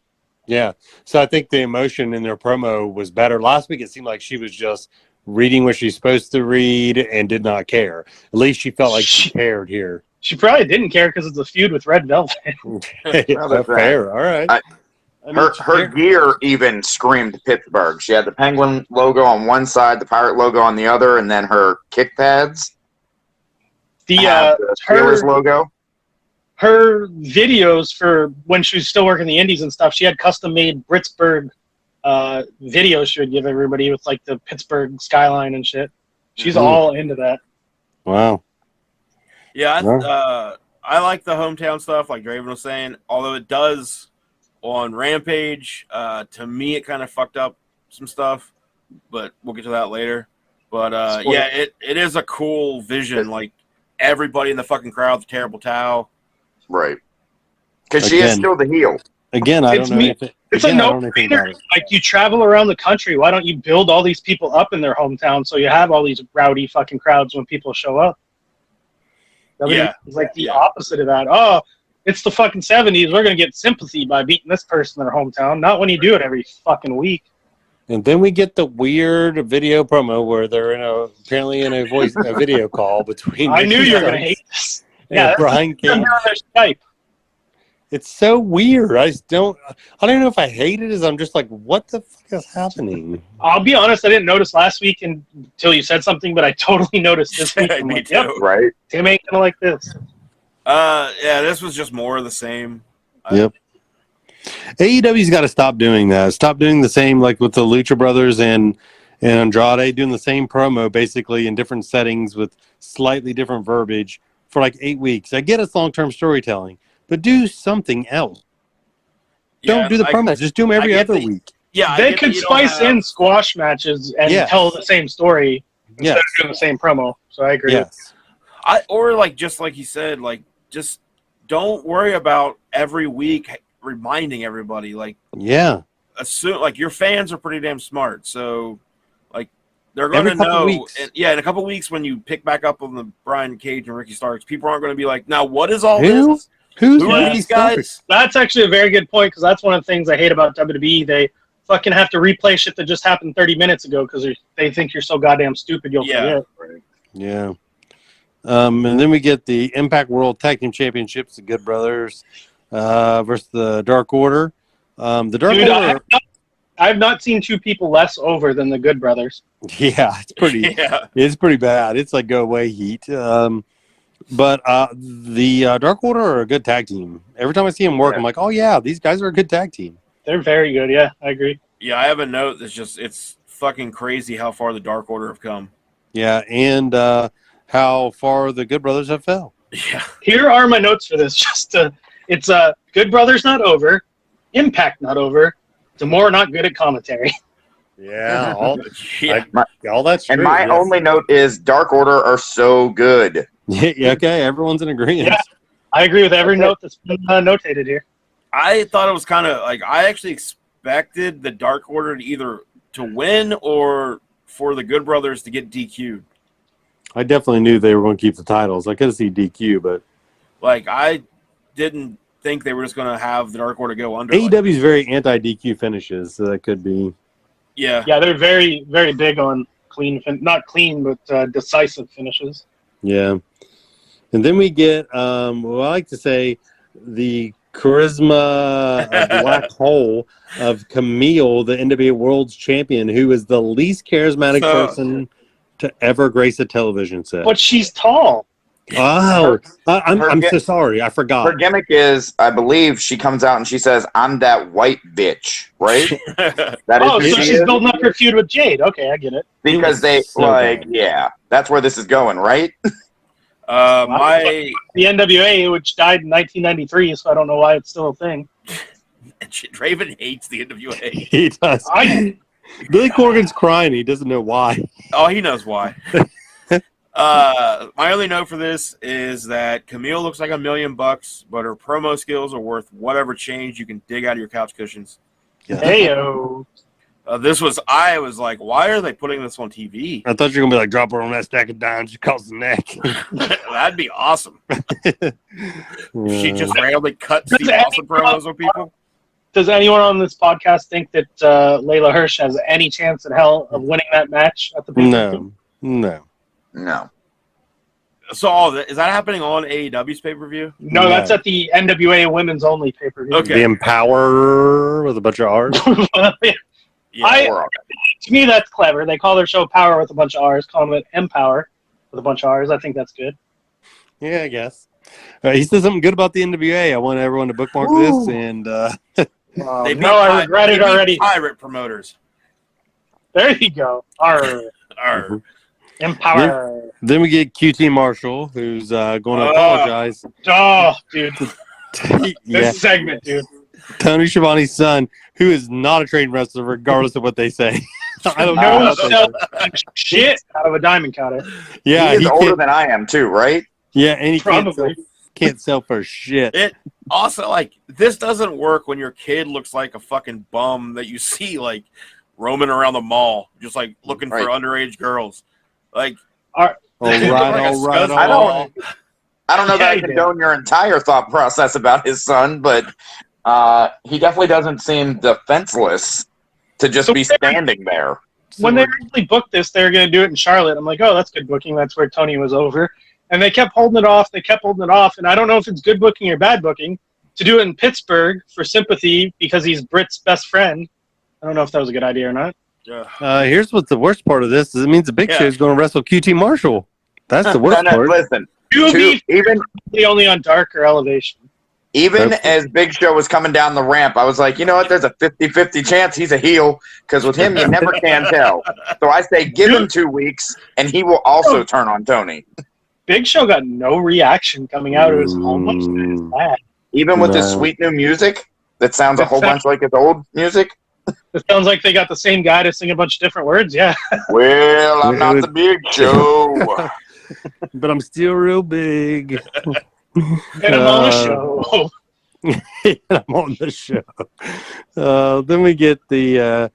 Yeah. So I think the emotion in their promo was better. Last week, it seemed like she was just reading what she's supposed to read and did not care. At least she felt like she cared here. She probably didn't care because it's a feud with Red Velvet. Fair. All right. I mean, Her gear even screamed Pittsburgh. She had the Penguin logo on one side, the Pirate logo on the other, and then her kick pads have the Steelers logo. Her videos for when she was still working the indies and stuff, she had custom made Pittsburgh videos she would give everybody with like the Pittsburgh skyline and shit. She's all into that. Wow. Yeah, I like the hometown stuff, like Draven was saying, although it does on Rampage, to me it kind of fucked up some stuff, but we'll get to that later. But yeah, it is a cool vision, like everybody in the fucking crowd, the terrible towel. Right. Because she is Again. still the heel. Again, I It's don't know me. anything. It's Again, a I don't know anything no-brainer. about it. Like, you travel around the country, why don't you build all these people up in their hometown so you have all these rowdy fucking crowds when people show up? Yeah. It's like the opposite of that. Oh, it's the fucking 70s. We're going to get sympathy by beating this person in their hometown. Not when you do it every fucking week. And then we get the weird video promo where they're apparently in a video call between. I knew Ricky you were going to Starks hate this. and Yeah, Brian they're Cage. on their Skype. It's so weird. I don't know if I hate it. I'm just like, what the fuck is happening? I'll be honest, I didn't notice last week until you said something, but I totally noticed this week. I'm Me like, too. yep, Right. Tim ain't going to like this. Yeah, this was just more of the same. Yep. AEW's got to stop doing that. Stop doing the same, like with the Lucha Brothers and Andrade, doing the same promo basically in different settings with slightly different verbiage for like 8 weeks. I get it's long-term storytelling, but do something else. Don't do the promos. Just do them every other week. Yeah, I They get could that you don't spice have- in squash matches and Yes. tell the same story instead Yes. of doing the same promo. So I agree. Yes. or like just like you said, like just don't worry about every week reminding everybody. Like Yeah. assume like your fans are pretty damn smart, so like they're Every going to couple know. weeks. And, yeah, in a couple weeks when you pick back up on the Brian Cage and Ricky Starks, people aren't going to be like, "Now what is all Who? this?" Who are are these these guys? guys? That's actually a very good point because that's one of the things I hate about WWE. They fucking have to replay shit that just happened 30 minutes ago because they think you're so goddamn stupid you'll Yeah. forget. Yeah. And then we get the Impact World Tag Team Championships, the Good Brothers versus the Dark Order. The Dark Dude, Order, I've not seen two people less over than the Good Brothers. yeah, it's pretty bad. It's like go away heat. But the Dark Order are a good tag team. Every time I see them work, I'm like, oh yeah, these guys are a good tag team. They're very good. Yeah, I agree. Yeah, I have a note that's just it's fucking crazy how far the Dark Order have come. Yeah, and how far the Good Brothers have fell. Yeah. Here are my notes for this. It's Good Brothers not over, Impact not over, D'Amore not good at commentary. Yeah, all Yeah. that's true. And my yes. only note is Dark Order are so good. Yeah, okay, everyone's in agreement. Yeah. I agree with every note that's been notated here. I thought it was kind of like I actually expected the Dark Order to either to win or for the Good Brothers to get DQ'd. I definitely knew they were going to keep the titles. I could have seen DQ, but Like I didn't think they were just going to have the Dark Order go under. AEW is very anti-DQ finishes, so that could be. Yeah. Yeah, they're very, very big on not clean, but decisive finishes. Yeah. And then we get, well, I like to say, the charisma black hole of Camille, the NWA World's Champion, who is the least charismatic person to ever grace a television set. But she's tall. Oh, I'm Her- so sorry. I forgot. Her gimmick is, I believe, she comes out and she says, "I'm that white bitch," right? That is Oh, who so she she's is? building up her feud with Jade. Okay, I get it. Because they So like, bad. yeah, that's where this is going, right? My The NWA, which died in 1993, so I don't know why it's still a thing. shit, Raven hates the NWA. He does. Billy Corgan's crying. He doesn't know why. Oh, he knows why. My only note for this is that Camille looks like $1 million, but her promo skills are worth whatever change you can dig out of your couch cushions. Heyo. I was like, why are they putting this on TV? I thought you were going to be like, drop her on that stack of dimes across the neck. That'd be awesome. She just randomly cuts Does the awesome promos on people. Does anyone on this podcast think that Layla Hirsch has any chance in hell of winning that match at the pay-per-view? No. No. So is that happening on AEW's pay-per-view? No, that's at the NWA Women's Only pay-per-view. Okay. The Empower with a bunch of R's. Yeah. To me, that's clever. They call their show Power with a bunch of R's, calling it Empower with a bunch of R's. I think that's good. Yeah, I guess. He said something good about the NWA. I want everyone to bookmark this. And They beat I regret it they beat already. Pirate promoters. There you go. R. Arr. Empower. then we get QT Marshall, who's going to apologize. Oh, dude. This Yeah, segment, dude. Tony Schiavone's son, who is not a trained wrestler, regardless of what they say. I don't know. No what they sell say. shit out of a diamond cutter. Yeah, he is older can't, than I am too, right? yeah, and he Probably. can't sell for shit. It also like this doesn't work when your kid looks like a fucking bum that you see like roaming around the mall, just like looking for underage girls. Like, All right. I don't know that Yeah, I he did. condone your entire thought process about his son, but he definitely doesn't seem defenseless to just So be standing there. When they originally booked this, they were going to do it in Charlotte. I'm like, oh, that's good booking. That's where Tony was over. And they kept holding it off. And I don't know if it's good booking or bad booking to do it in Pittsburgh for sympathy because he's Britt's best friend. I don't know if that was a good idea or not. Here's what's the worst part of this is it means the Big Show is going to wrestle QT Marshall. That's the worst part. Listen, even only on Dark or Elevation. even as Big Show was coming down the ramp, I was like, you know what? There's a 50-50 chance he's a heel because with him, you never can tell. So I say give him 2 weeks, and he will also turn on Tony. Big Show got no reaction coming out of his home. Bad. Even with his sweet new music that sounds a whole bunch like his old music. It sounds like they got the same guy to sing a bunch of different words. Yeah. Well, I'm not the Big Show. But I'm still real big. And I'm on the show. I'm on the show. Then we get the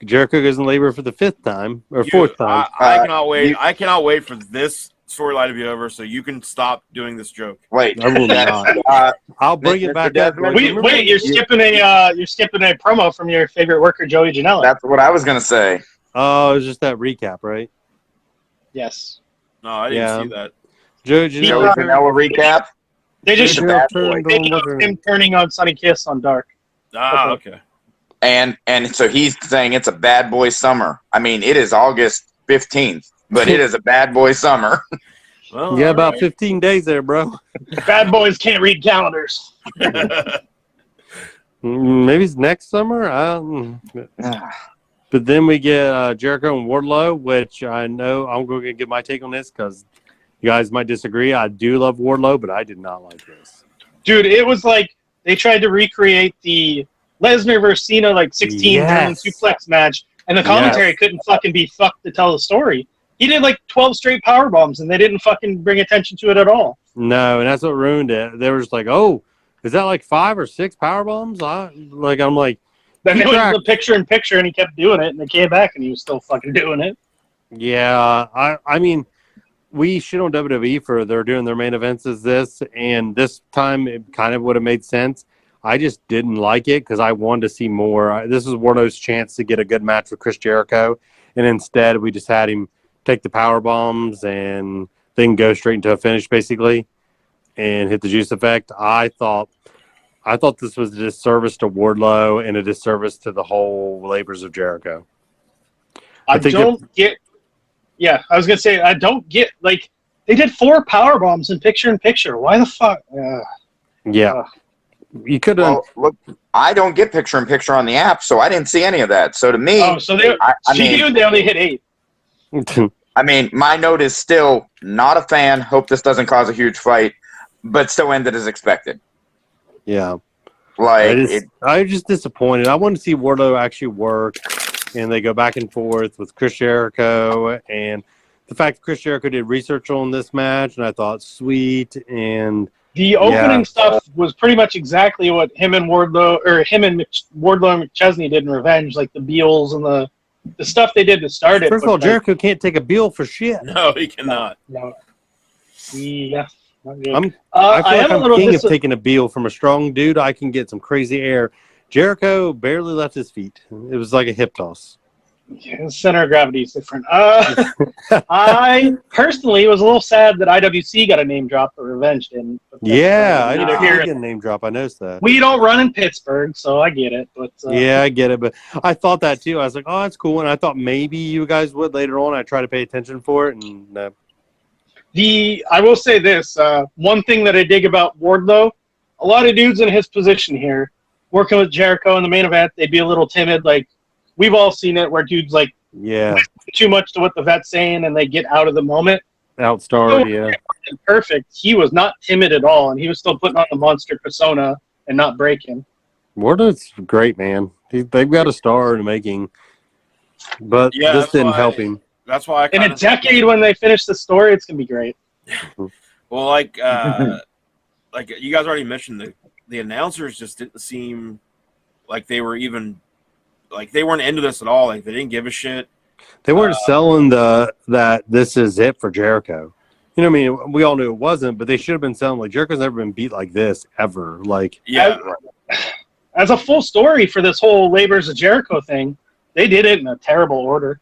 Jericho goes in labor for the 5th time or 4th time. I cannot wait. I cannot wait for this storyline to be over, so you can stop doing this joke. Wait, I will that's, not. I'll bring it Mr. back up. Desmond? George. Remember Wait, you're skipping a promo from your favorite worker, Joey Janela. That's what I was gonna say. Oh, it was just that recap, right? Yes. No, I didn't Yeah. see that. Joe Joey Janela. Janela recap. They just He's a Joe bad turned boy. on what's her him name? turning on Sunny Kiss on Dark. Ah, okay. And so he's saying it's a bad boy summer. I mean, it is August 15th, but it is a bad boy summer. Well, Yeah, all about right. 15 days there, bro. Bad boys can't read calendars. Maybe it's next summer. But then we get Jericho and Wardlow, which I know I'm going to give my take on this because you guys might disagree. I do love Wardlow, but I did not like this. Dude, it was like they tried to recreate the Lesnar versus Cena 16 German Yes. suplex match, and the commentary couldn't fucking be fucked to tell the story. He did 12 straight power bombs, and they didn't fucking bring attention to it at all. No, and that's what ruined it. They were just like, "Oh, is that 5 or 6 power bombs?" I'm like, Then keep they went track. to the picture-in-picture, and he kept doing it, and they came back, and he was still fucking doing it. Yeah, I mean, we shit on WWE for they're doing their main events as this, and this time it kind of would have made sense. I just didn't like it because I wanted to see more. This was Wardlow's chance to get a good match with Chris Jericho, and instead we just had him take the power bombs and then go straight into a finish basically and hit the juice effect. I thought this was a disservice to Wardlow and a disservice to the whole labors of Jericho. I was gonna say I don't get they did 4 power bombs in picture-in-picture. Why the fuck? Yeah, you could have. Well, look, I don't get picture-in-picture on the app, so I didn't see any of that. So to me, So they they only hit 8. I mean, my note is still not a fan. Hope this doesn't cause a huge fight, but still ended as expected. Yeah. Like I was just disappointed. I wanted to see Wardlow actually work, and they go back and forth with Chris Jericho, and the fact that Chris Jericho did research on this match, and I thought sweet, and the opening stuff was pretty much exactly what him and Wardlow and McChesney did in Revenge, like the Beals and the stuff they did to start it. First of all, Jericho can't take a bill for shit. No, he cannot. No. Yeah. Not good. I feel like I'm king of taking a bill from a strong dude. I can get some crazy air. Jericho barely left his feet. It was like a hip toss. Yeah, the center of gravity is different. I personally was a little sad that IWC got a name drop, but Revenge didn't. But Yeah, I didn't hear get a name drop. I noticed that. We don't run in Pittsburgh, so I get it. But yeah, I get it. But I thought that too. I was like, oh, that's cool. And I thought maybe you guys would later on. I try to pay attention for it, and no. I will say this. One thing that I dig about Wardlow, a lot of dudes in his position here, working with Jericho in the main event, they'd be a little timid. We've all seen it where dudes listen too much to what the vet's saying and they get out of the moment. Outstarred, Perfect. He was not timid at all, and he was still putting on the monster persona and not breaking. Wardlow's great, man. They've got a star in the making, but this didn't help him. That's why in a decade when they finish the story, it's gonna be great. Well, like you guys already mentioned, the announcers just didn't seem like they were even they weren't into this at all. They didn't give a shit. They weren't selling that this is it for Jericho. You know what I mean? We all knew it wasn't, but they should have been selling Jericho's never been beat like this ever. As a full story for this whole Labors of Jericho thing, they did it in a terrible order.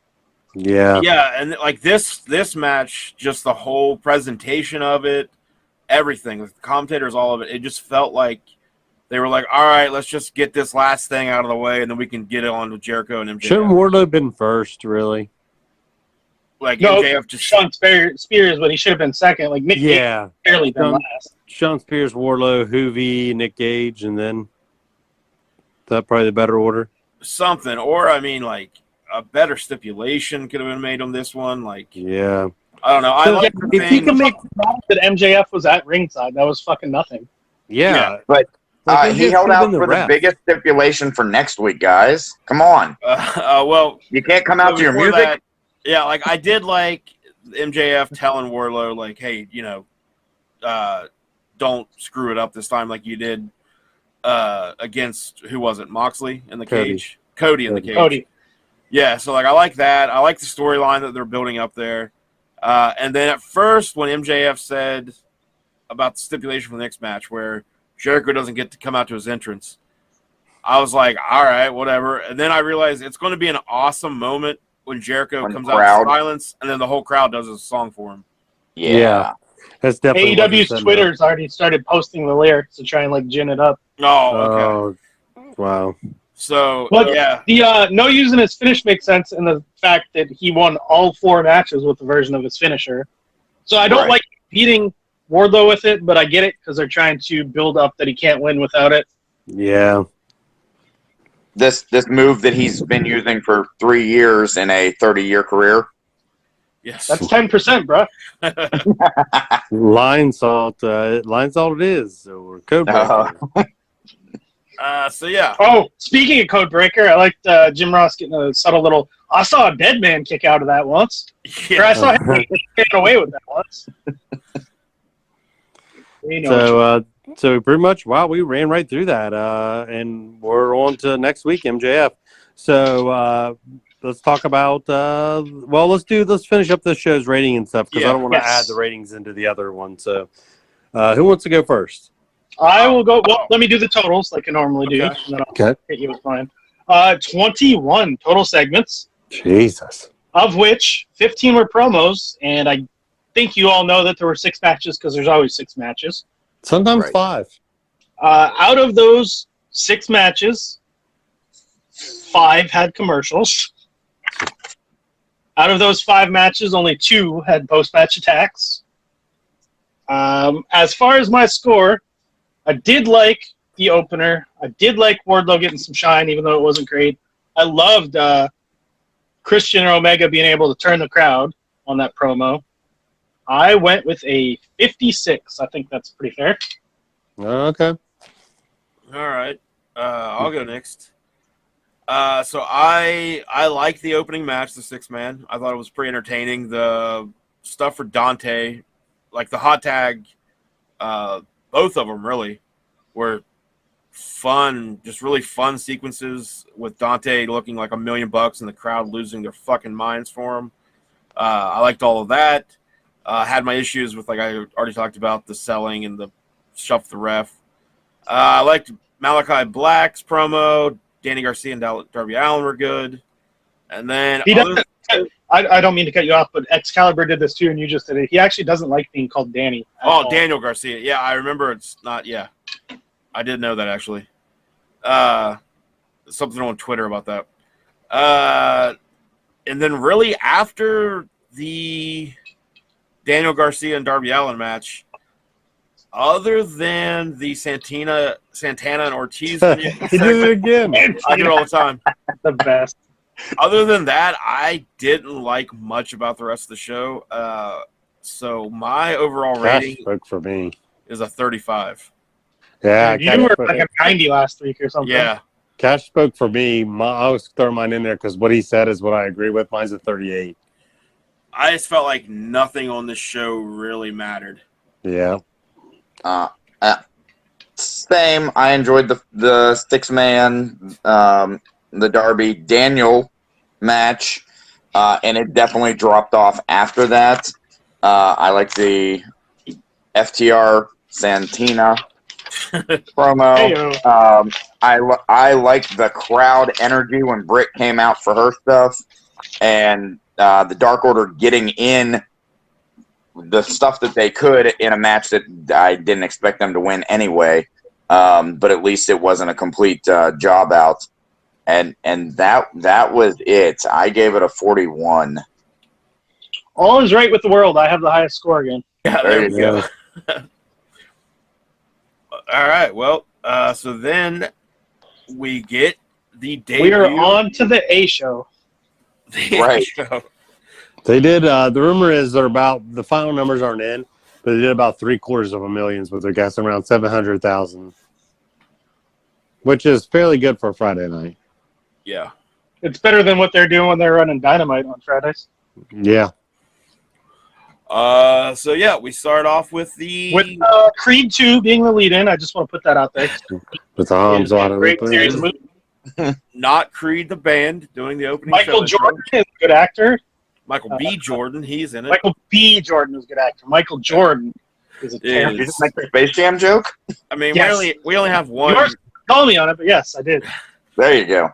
Yeah. Yeah, and this match, just the whole presentation of it, everything, with the commentators, all of it, it just felt like they were like, all right, let's just get this last thing out of the way, and then we can get it on with Jericho and MJF. Shouldn't Wardlow been first, really? MJF just... Sean Spears, but he should have been second. Nick Gage barely been last. Sean Spears, Wardlow, Hoovy, Nick Gage, and then that probably the better order? Something. Or, I mean, a better stipulation could have been made on this one. Yeah. I don't know. I like the if you can make that MJF was at ringside, that was fucking nothing. Yeah. But he held out for the biggest stipulation for next week, guys. Come on. Well, you can't come out to your music. I did like MJF telling Wardlow, hey, don't screw it up this time like you did against, who was it, Moxley in the cage? Cody in the cage. Cody. Yeah, so I like that. I like the storyline that they're building up there. And then at first, when MJF said about the stipulation for the next match, where Jericho doesn't get to come out to his entrance, I was like, all right, whatever. And then I realized it's going to be an awesome moment when Jericho comes out in silence, and then the whole crowd does a song for him. Yeah. That's definitely AEW's Twitter's already started posting the lyrics to try and like gin it up. Oh, okay. Wow. So, But yeah. the no using his finish makes sense in the fact that he won all 4 matches with the version of his finisher. So I don't like beating Wardlow with it, but I get it because they're trying to build up that he can't win without it. Yeah. This move that he's been using for 3 years in a 30-year career. Yes. That's 10%, bro. Line salt it is. Or code breaker. So yeah. Oh, speaking of code breaker, I liked Jim Ross getting a subtle little. I saw a dead man kick out of that once. Yeah. Or I saw him get away with that once. You know, So pretty much, wow, we ran right through that, and we're on to next week, MJF. So let's talk about. Let's finish up the show's rating and stuff because I don't want to add the ratings into the other one. So, who wants to go first? I will go. Well, let me do the totals like I normally do, and then I'll hit you with mine. 21 total segments. Jesus. Of which 15 were promos, and I think you all know that there were 6 matches because there's always 6 matches. Sometimes 5. Out of those 6 matches, 5 had commercials. Out of those 5 matches, only 2 had post-match attacks. As far as my score, I did like the opener. I did like Wardlow getting some shine, even though it wasn't great. I loved Christian and Omega being able to turn the crowd on that promo. I went with a 56. I think that's pretty fair. Okay. All right. I'll go next. So I liked the opening match, the 6-man. I thought it was pretty entertaining. The stuff for Dante, like the hot tag, both of them really were fun, just really fun sequences with Dante looking like $1 million and the crowd losing their fucking minds for him. I liked all of that. Had my issues with, like I already talked about, the selling and the shuff the ref. I liked Malachi Black's promo. Danny Garcia and Darby Allin were good. And then I don't mean to cut you off, but Excalibur did this too, and you just did it. He actually doesn't like being called Danny. Daniel Garcia. Yeah, I remember it's not. Yeah, I did know that actually. Something on Twitter about that. And then really after the Daniel Garcia and Darby Allin match, other than the Santana and Ortiz, he did it again. I do it all the time. The best. Other than that, I didn't like much about the rest of the show. So my overall rating spoke for me is a 35. Yeah, you were like a 90 last week or something. Yeah. Cash spoke for me. I was throwing mine in there because what he said is what I agree with. Mine's a 38. I just felt like nothing on this show really mattered. Yeah. Same. I enjoyed the 6-man, the Darby Daniel match, and it definitely dropped off after that. I like the FTR Santina promo. I liked the crowd energy when Britt came out for her stuff, and the Dark Order getting in the stuff that they could in a match that I didn't expect them to win anyway. But at least it wasn't a complete job out, and that was it. I gave it a 41. All is right with the world. I have the highest score again. Yeah, there we go. All right. Well, so then we get the debut. We are on to the A show. Right. Show. They did. The rumor is they're about the final numbers aren't in, but they did about 750,000 with their guests, around 700,000, which is fairly good for a Friday night. Yeah. It's better than what they're doing when they're running Dynamite on Fridays. Yeah. So yeah, we start off with Creed 2 being the lead-in. I just want to put that out there. With the arms out of Great series movie. not Creed the band doing the opening. Michael Jordan is a good actor. Michael B. Jordan, he's in it. Michael B. Jordan is a good actor. Michael Jordan is a Dude. terrible. Did you just make the Space Jam joke? I mean, Yes. we only have one. You call me on it, but yes, I did. There you go.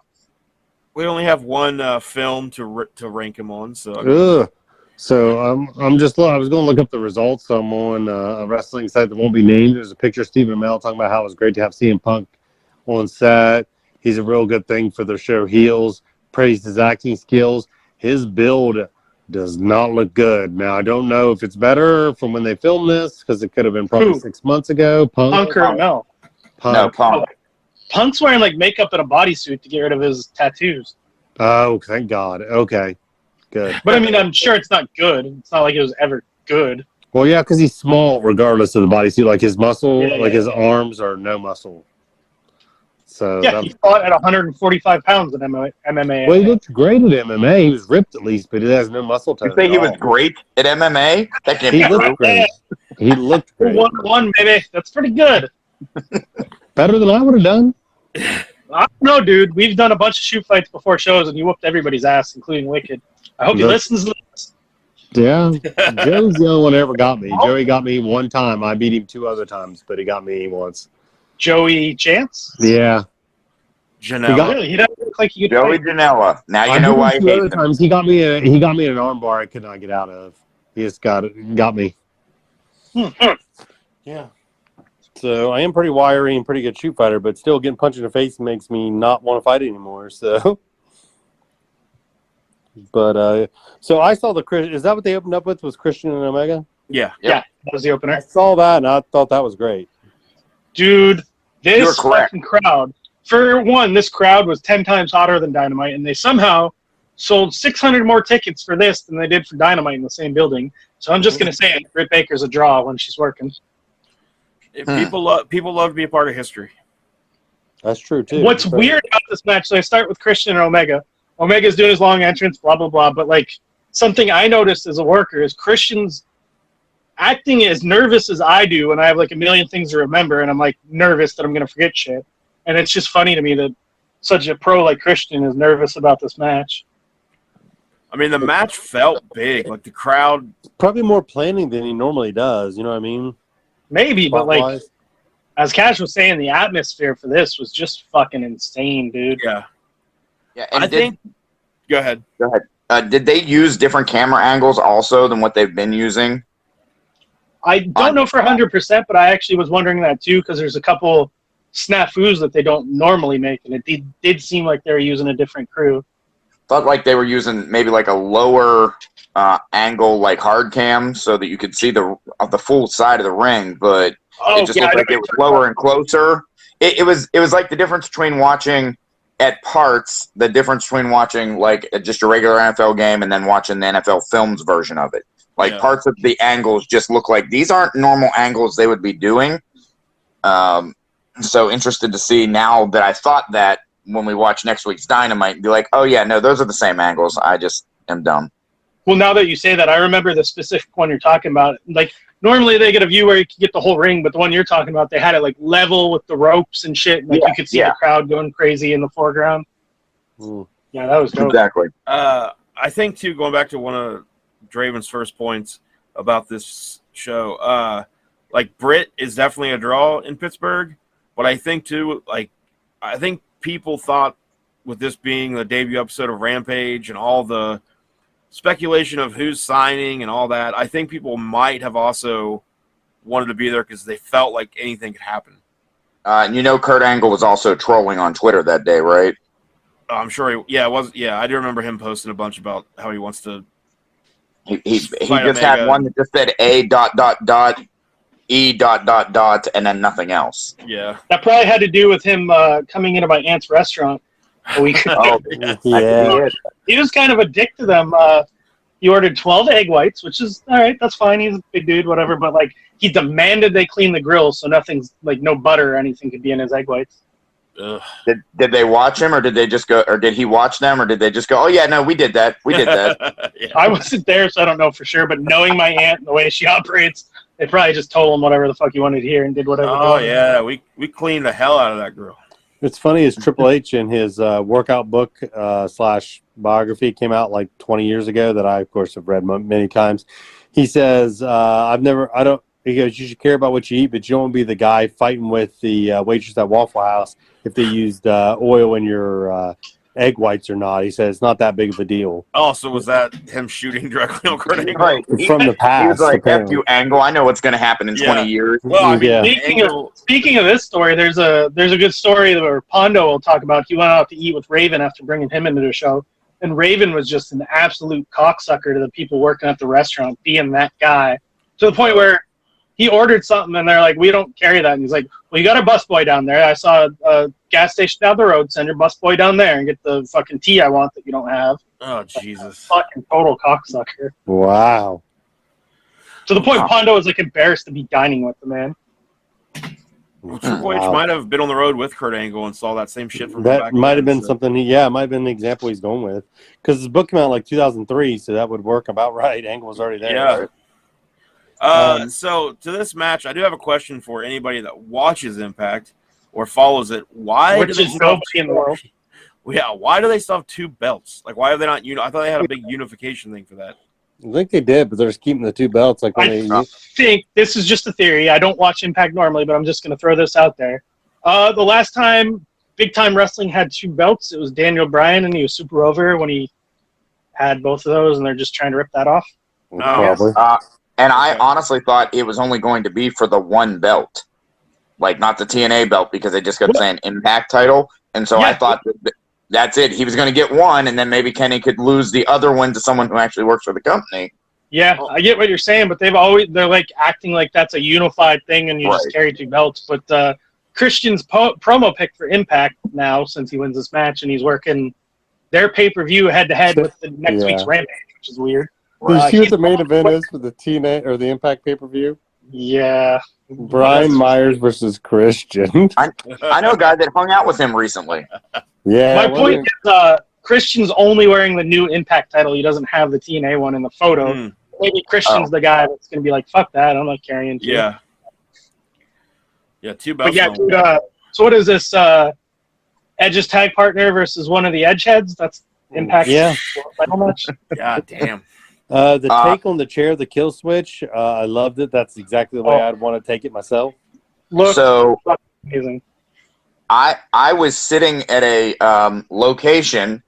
We only have one film to rank him on. So Ugh. So I'm just I was going to look up the results. So I'm on a wrestling site that won't be named. There's a picture of Stephen Amell talking about how it was great to have CM Punk on set. He's a real good thing for the show Heels. Praised his acting skills. His build does not look good. Now I don't know if it's better from when they filmed this because it could have been probably Who? 6 months ago. Punk or Amell? No, Punk. Punk's wearing like makeup and a bodysuit to get rid of his tattoos. Oh, thank God. Okay, good. But I mean, I'm sure it's not good. It's not like it was ever good. Well, yeah, because he's small regardless of the bodysuit. Like his muscle, Yeah, like yeah. his arms are no muscle. So Yeah, he fought at 145 pounds in MMA. well, he looked great at MMA. He was ripped at least, but he has no muscle tone. You say at he was all. great at MMA? That can't He be looked true. great. He looked great. 1-1, baby. That's pretty good. Better than I would have done. I don't know, dude. We've done a bunch of shoot fights before shows, and you whooped everybody's ass, including Wicked. I hope he listens to this. Yeah, Joe's the only one that ever got me. Joey got me one time. I beat him 2 other times, but he got me once. Joey Chance? Yeah. Janelle. Really? He doesn't look like he could Joey fight. Janela. Now I you know beat him why I 2 hate other him. times. He got me in an arm bar I could not get out of. He just got me. Yeah. So I am pretty wiry and pretty good shoot fighter, but still getting punched in the face makes me not want to fight anymore. So, but so I saw the Is that what they opened up with? Was Christian and Omega? Yeah. Yeah, that was the I opener. saw that and I thought that was great. Dude, You're this correct. fucking crowd. For one, this crowd was 10 times hotter than Dynamite, and they somehow sold 600 more tickets for this than they did for Dynamite in the same building. So I'm just going to say Britt Baker's a draw when she's working. If people love to be a part of history. That's true too. What's weird about this match, so I start with Christian and Omega. Omega's doing his long entrance, blah, blah, blah. But, like, something I noticed as a worker is Christian's acting as nervous as I do, and I have, like, a million things to remember, and I'm, like, nervous that I'm going to forget shit. And it's just funny to me that such a pro like Christian is nervous about this match. I mean, the match felt big. Like, the crowd. Probably more planning than he normally does. You know what I mean? Maybe, but, like, Spot-wise. as Cash was saying, the atmosphere for this was just fucking insane, dude. Yeah. Yeah, and I think. Go ahead. did they use different camera angles also than what they've been using? I don't know for 100%, but I actually was wondering that too, because there's a couple snafus that they don't normally make, and it did seem like they were using a different crew. Thought like they were using maybe like a lower angle, like hard cam, so that you could see the full side of the ring, but it just looked like it was lower and closer. It was like the difference between watching at parts, the difference between watching like just a regular NFL game and then watching the NFL Films version of it. Like parts of the angles just look like these aren't normal angles they would be doing. So interested to see now that I thought that when we watch next week's Dynamite, be like, oh yeah, no, those are the same angles. I just am dumb. Well, now that you say that, I remember the specific one you're talking about. Like, normally they get a view where you can get the whole ring, but the one you're talking about, they had it like level with the ropes and shit. And, like you could see the crowd going crazy in the foreground. Yeah, that was dope. Exactly. I think too, going back to one of Draven's first points about this show, like Britt is definitely a draw in Pittsburgh, but I think too, like I think people thought with this being the debut episode of Rampage and all the speculation of who's signing and all that, I think people might have also wanted to be there because they felt like anything could happen. And you know, Kurt Angle was also trolling on Twitter that day, right? I'm sure it was. Yeah, I do remember him posting a bunch about how he wants to. He just had one that just said A ... E ... and then nothing else. Yeah. That probably had to do with him coming into my aunt's restaurant a week ago. Yeah. He was kind of a dick to them. He ordered 12 egg whites, which is all right. That's fine. He's a big dude, whatever. But like, he demanded they clean the grill so nothing's like no butter or anything could be in his egg whites. Ugh. Did they watch him, or did they just go, or did he watch them, or did they just go, oh yeah, no, we did that. Yeah. I wasn't there, so I don't know for sure. But knowing my aunt and the way she operates, they probably just told him whatever the fuck he wanted to hear and did whatever. Oh yeah, we cleaned the hell out of that grill. It's funny is Triple H in his workout book / biography came out like 20 years ago that I, of course, have read many times. He says, he goes, you should care about what you eat, but you don't want to be the guy fighting with the waitress at Waffle House if they used oil in your egg whites or not. He says it's not that big of a deal. Oh, so was that him shooting directly on Kurt Angle? Right. From the He past, was like, F apparently. you, Angle. I know what's going to happen in 20 years. Well, I mean, Yeah. Speaking of this story, there's a good story where Pondo will talk about. He went out to eat with Raven after bringing him into the show, and Raven was just an absolute cocksucker to the people working at the restaurant, being that guy to the point where he ordered something and they're like, "We don't carry that." And he's like, "Well, you got a busboy down there. I saw a gas station down the road. Send your busboy down there and get the fucking tea I want that you don't have." Oh, Jesus. Fucking total cocksucker. Wow. To the point Pondo was like embarrassed to be dining with the man. Well, Triple H might have been on the road with Kurt Angle and saw that same shit from That back might have then, been so. something. It might have been the example he's going with, because his book came out in like 2003, so that would work about right. Angle was already there. Yeah. Right? So to this match, I do have a question for anybody that watches Impact or follows it. Why Which do they is still have nobody in the world. Yeah, why do they still have two belts? Like, why have they not? I thought they had a big unification thing for that. I think they did, but they're just keeping the two belts. Like when I think this is just a theory. I don't watch Impact normally, but I'm just going to throw this out there. The last time Big Time Wrestling had two belts, it was Daniel Bryan, and he was super over when he had both of those, and they're just trying to rip that off. probably. And I honestly thought it was only going to be for the one belt, like not the TNA belt, because they just kept saying Impact title. And so I thought that's it. He was going to get one, and then maybe Kenny could lose the other one to someone who actually works for the company. Yeah, I get what you're saying, but they're like acting like that's a unified thing, and you just carry two belts. But Christian's promo pick for Impact now, since he wins this match, and he's working their pay-per-view head-to-head with the next week's Rampage, which is weird. Did you see what the main event is for the TNA or the Impact pay-per-view? Yeah. Brian Myers versus Christian. I know a guy that hung out with him recently. Yeah. My point is, Christian's only wearing the new Impact title. He doesn't have the TNA one in the photo. Maybe Christian's the guy that's going to be like, fuck that, I'm not carrying two. Yeah. Yeah, two belts. But yeah, dude, so what is this? Edge's tag partner versus one of the Edge heads? That's Impact title match? God damn. The take on the chair, the kill switch, I loved it. That's exactly the way I'd want to take it myself. So amazing. I was sitting at a location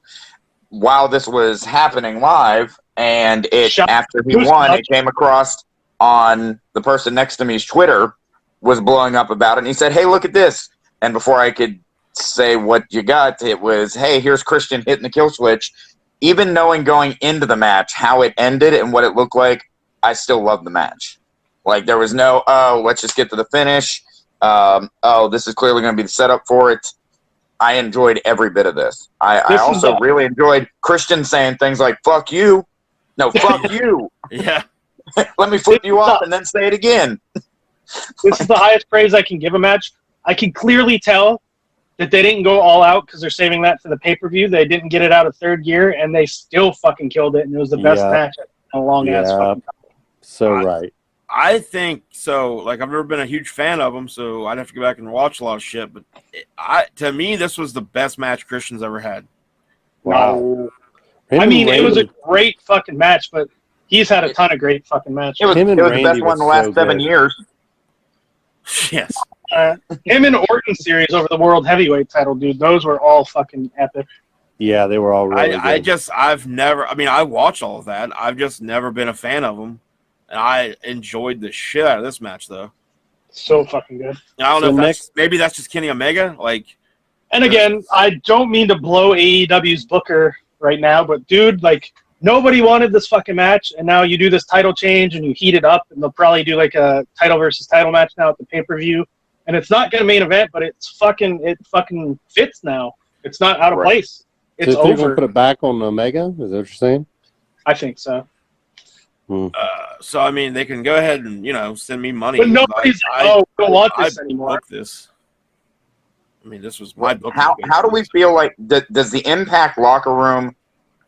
while this was happening live, and after he won, it came across on the person next to me's Twitter was blowing up about it, and he said, "Hey, look at this!" And before I could say what you got, it was, "Hey, here's Christian hitting the kill switch." Even knowing going into the match how it ended and what it looked like, I still loved the match. Like, there was no, let's just get to the finish. This is clearly going to be the setup for it. I enjoyed every bit of this. I also really enjoyed Christian saying things like, fuck you. No, fuck you. Yeah. Let me flip you off and then say it again. This is the highest praise I can give a match. I can clearly tell that they didn't go all out because they're saving that for the pay-per-view. They didn't get it out of third gear, and they still fucking killed it, and it was the best match in a long-ass fucking time. So right. I think so. Like, I've never been a huge fan of them, so I'd have to go back and watch a lot of shit. But to me, this was the best match Christian's ever had. Wow. I mean, it was a great fucking match, but he's had a ton of great fucking matches. It was the best one in the last 7 years. Yes. Him and Orton series over the World Heavyweight title, dude, those were all fucking epic. Yeah, they were all really good. I watched all of that. I've just never been a fan of them. And I enjoyed the shit out of this match, though. So fucking good. I don't know if maybe that's just Kenny Omega. Like, and again, I don't mean to blow AEW's booker right now, but dude, like, nobody wanted this fucking match, and now you do this title change and you heat it up, and they'll probably do like a title versus title match now at the pay-per-view. And it's not going to main event, but it fucking fits now. It's not out of place. It's so over. Put it back on Omega? Is that what you're saying? I think so. So I mean, they can go ahead and send me money. But nobody's we don't want this anymore. This. I mean, this was my book. How do we feel like does the Impact locker room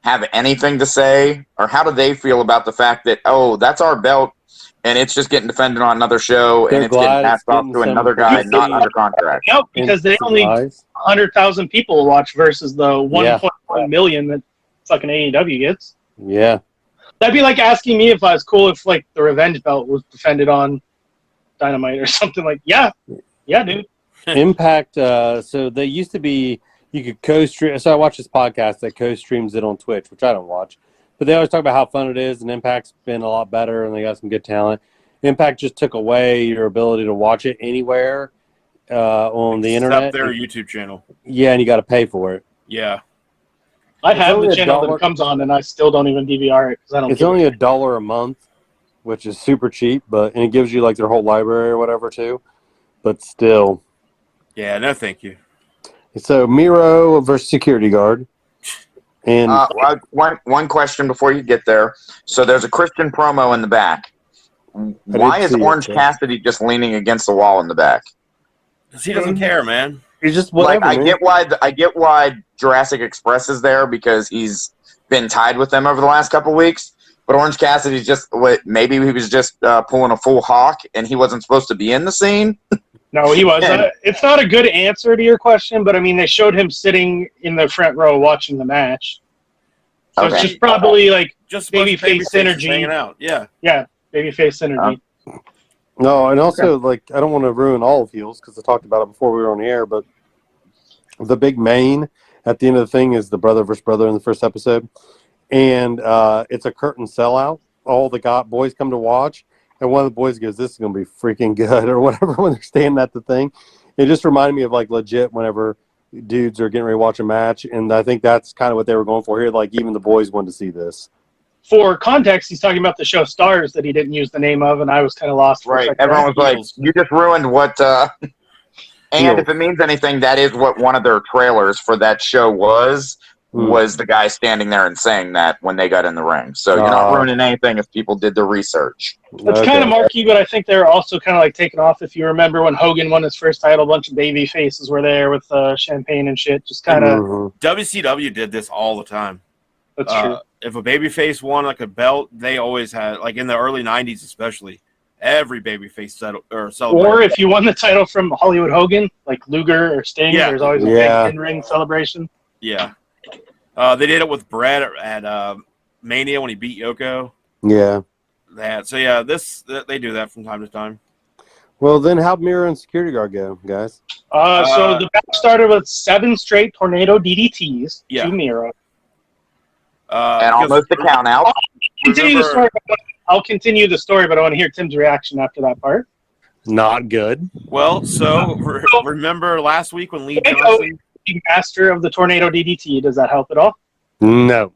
have anything to say, or how do they feel about the fact that that's our belt and it's just getting defended on another show and it's getting passed off to another guy not under contract? No, because they only 100,000 people watch versus the 1.1 million that fucking AEW gets. Yeah. That'd be like asking me if I was cool if like the Revenge belt was defended on Dynamite or something. Like, yeah, dude. Impact. So they used to be you could co-stream. So I watch this podcast that co-streams it on Twitch, which I don't watch, but they always talk about how fun it is, and Impact's been a lot better, and they got some good talent. Impact just took away your ability to watch it anywhere on the internet. Except their YouTube channel. Yeah, and you got to pay for it. Yeah. I It's have only the $1. channel that it comes on, and I still don't even DVR it because I don't. It's only $1 a month, which is super cheap, and it gives you like their whole library or whatever too. But still. Yeah, no thank you. So Miro versus security guard. And one question before you get there. So there's a Christian promo in the back. Why is Orange Cassidy just leaning against the wall in the back? Because he doesn't care, man. He's just whatever. Like I get why Jurassic Express is there because he's been tied with them over the last couple weeks. But Orange Cassidy's just maybe he was just pulling a full hawk and he wasn't supposed to be in the scene. No, he was. It's not a good answer to your question, but I mean, they showed him sitting in the front row watching the match. So Okay. it's just probably like Just babyface synergy. hanging out. Yeah. Yeah, babyface synergy. No, and also like I don't want to ruin all of heels because I talked about it before we were on the air, but the big main at the end of the thing is the brother versus brother in the first episode, and it's a curtain sellout. All the boys come to watch. And one of the boys goes, "This is going to be freaking good," or whatever when they're standing at the thing. It just reminded me of like legit whenever dudes are getting ready to watch a match, and I think that's kind of what they were going for here. Like even the boys wanted to see this. For context, he's talking about the show Stars that he didn't use the name of, and I was kind of lost. Right. Everyone was like, "You just ruined what." And if it means anything, that is what one of their trailers for that show was the guy standing there and saying that when they got in the ring. So you're not ruining anything if people did the research. It's kind of marky, but I think they're also kind of like taken off. If you remember when Hogan won his first title, a bunch of baby faces were there with champagne and shit. Just kind of. WCW did this all the time. That's true. If a babyface won like a belt, they always had, like in the early 90s especially, every babyface celebrated. Or if you won the title from Hollywood Hogan, like Luger or Sting, there's always a big in-ring celebration. Yeah. They did it with Brett at Mania when he beat Yoko. Yeah. They do that from time to time. Well, then how'd Miro and security guard go, guys? So the match started with 7 straight tornado DDTs to Miro. And almost a count out. I'll continue the story, but I want to hear Tim's reaction after that part. Not good. Well, so remember last week when Lee Johnson... Master of the Tornado DDT. Does that help at all? No.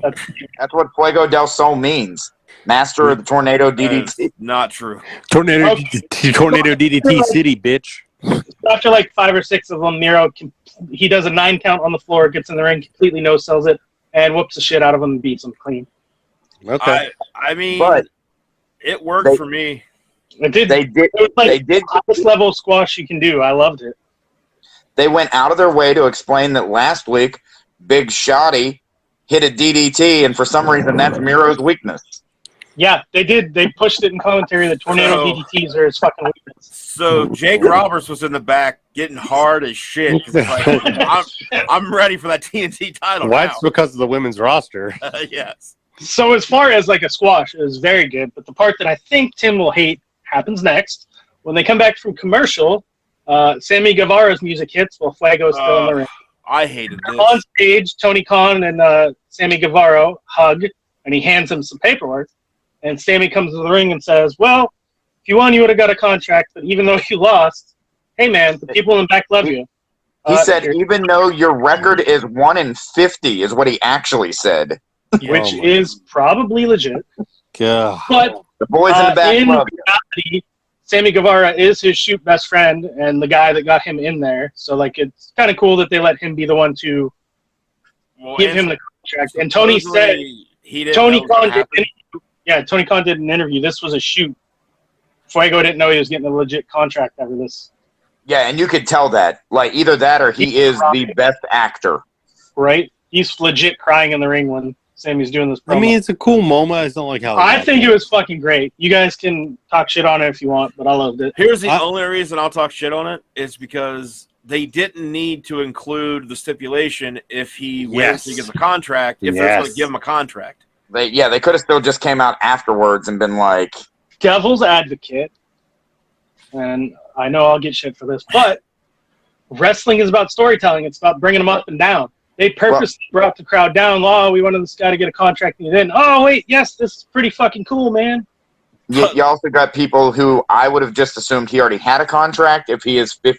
That's what Fuego del Sol means. Master of the Tornado DDT. Not true. Tornado DDT City, bitch. After like 5 or 6 of them, Miro he does a 9 count on the floor, gets in the ring, completely no-sells it, and whoops the shit out of him and beats him clean. Okay. I mean, but it worked for me. It did. They did. It was like they did. highest level squash you can do. I loved it. They went out of their way to explain that last week, Big Shotty hit a DDT, and for some reason, that's Miro's weakness. Yeah, they did. They pushed it in commentary that tornado DDTs are his fucking weakness. So Jake Roberts was in the back getting hard as shit. I'm ready for that TNT title. Well, that's because of the women's roster. Yes. So as far as like a squash, it was very good. But the part that I think Tim will hate happens next. When they come back from commercial, Sammy Guevara's music hits while Fuego's still in the ring. I hated this. On stage, Tony Khan and Sammy Guevara hug, and he hands him some paperwork. And Sammy comes to the ring and says, "Well, if you won, you would have got a contract. But even though you lost, hey, man, the people in the back love you." He said, even though your record is 1-50 is what he actually said. Which is probably legit. God. But the boys in the back in love reality, Sammy Guevara is his shoot best friend and the guy that got him in there. So, like, it's kind of cool that they let him be the one to give him the contract. And Tony said, Tony Khan did an interview. This was a shoot. Fuego didn't know he was getting a legit contract after this. Yeah, and you could tell that. Like, either that or he is the best actor. Right? He's legit crying in the ring when Sammy's doing this promo. I mean, it's a cool moment. It's not like how I think it was fucking great. You guys can talk shit on it if you want, but I loved it. Here's the only reason I'll talk shit on it is because they didn't need to include the stipulation if he wins, Yes. he gets a contract. If they're going to give him a contract, They could have still just came out afterwards and been like, Devil's advocate, and I know I'll get shit for this, but wrestling is about storytelling. It's about bringing them up and down. They purposely brought the crowd down. Oh, we wanted this guy to get a contract, and then, oh wait, yes, this is pretty fucking cool, man. you also got people who I would have just assumed he already had a contract if he is 1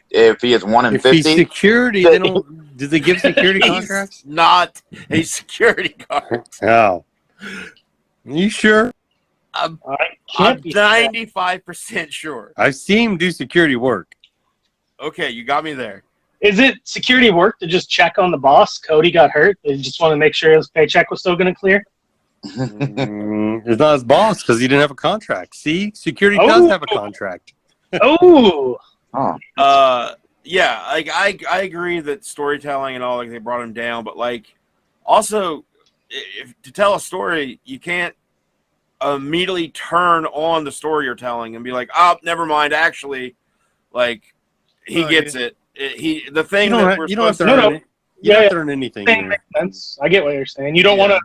in If 50. he's security, they don't. Do they give security contracts? He's not a security guard. Oh, you sure? I'm I can't be 95% sure. I've seen him do security work. Okay, you got me there. Is it security work to just check on the boss? Cody got hurt. They just want to make sure his paycheck was still going to clear. It's not his boss because he didn't have a contract. See, security does have a contract. Oh, Yeah, like I agree that storytelling and all, like, they brought him down, but like also if to tell a story, you can't immediately turn on the story you're telling and be like, oh, never mind. Actually, like he gets it. He the thing You that don't have to earn it. You don't have to earn anything. that Here. makes sense. I get what you're saying. You don't want to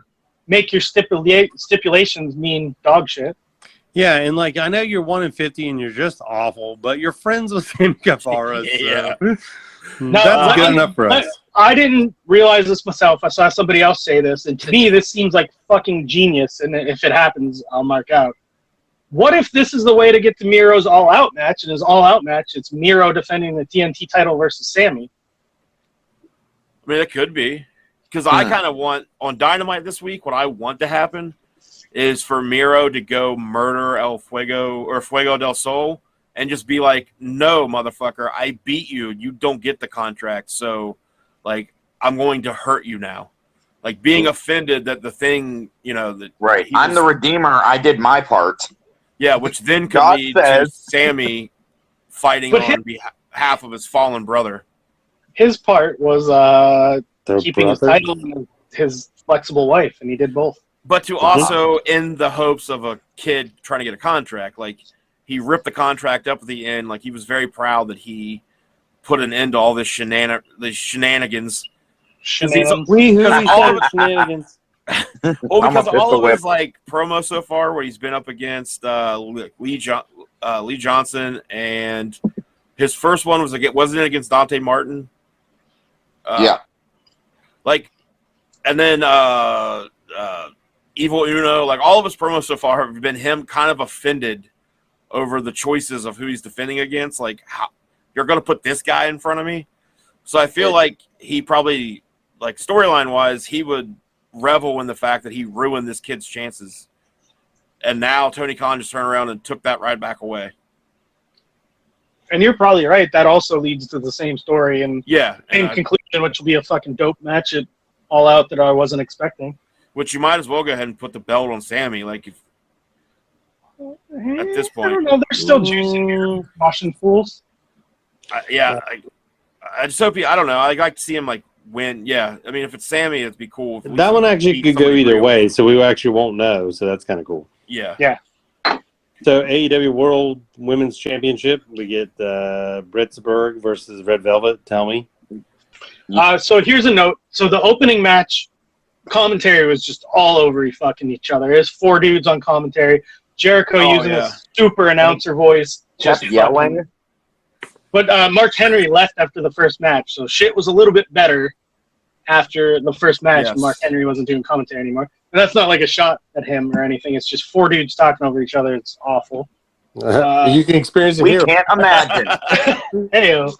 make your stipulations mean dog shit. Yeah, and like I know you're 1 in 50 and you're just awful, but you're friends with Sammy Guevara. Yeah. So that's good enough for us. I didn't realize this myself. I saw somebody else say this, and to me, this seems like fucking genius. And if it happens, I'll mark out. What if this is the way to get to Miro's all-out match? And his all-out match, it's Miro defending the TNT title versus Sammy. I mean, it could be. Because I kind of want, on Dynamite this week, what I want to happen is for Miro to go murder El Fuego or Fuego del Sol and just be like, no, motherfucker, I beat you. You don't get the contract. So, like, I'm going to hurt you now. Like, being offended that the thing, you know, that right. I'm the Redeemer. I did my part. Yeah, which then could God lead says- to Sammy fighting on behalf of his fallen brother. His part was Their keeping his brother? title and his flexible wife, and he did both. But to also, in the hopes of a kid trying to get a contract, like, he ripped the contract up at the end. Like, he was very proud that he put an end to all this shenanigans. Shenanigans. Shenanigans. Well, because Almost all hit the of his, whip. like, promos so far where he's been up against Lee Johnson, and his first one wasn't it against Dante Martin? Yeah. Like, and then Evil Uno, like, all of his promos so far have been him kind of offended over the choices of who he's defending against. Like, how you're going to put this guy in front of me? So I feel like he probably, like, storyline wise, he would revel in the fact that he ruined this kid's chances. And now Tony Khan just turned around and took that right back away. And you're probably right. That also leads to the same story and Yeah. same conclusion, which will be a fucking dope match at All Out that I wasn't expecting. Which you might as well go ahead and put the belt on Sammy. Like, if at this point, I don't know. They're still juicing here, Washington fools. I just hope I don't know. I'd like to see him, like, win. Yeah. I mean, if it's Sammy, it'd be cool. If at That least one he actually beat could go somebody either real. way, so we actually won't know. So that's kind of cool. Yeah. So AEW World Women's Championship, we get Britsburg versus Red Velvet. Tell me. So here's a note. So the opening match, commentary was just all over fucking each other. There's 4 dudes on commentary. Jericho using a super announcer voice. Just fucking- yelling. But Mark Henry left after the first match, so shit was a little bit better after the first match. Yes. Mark Henry wasn't doing commentary anymore. And that's not like a shot at him or anything. It's just 4 dudes talking over each other. It's awful. You can experience it We here. can't imagine. Heyo.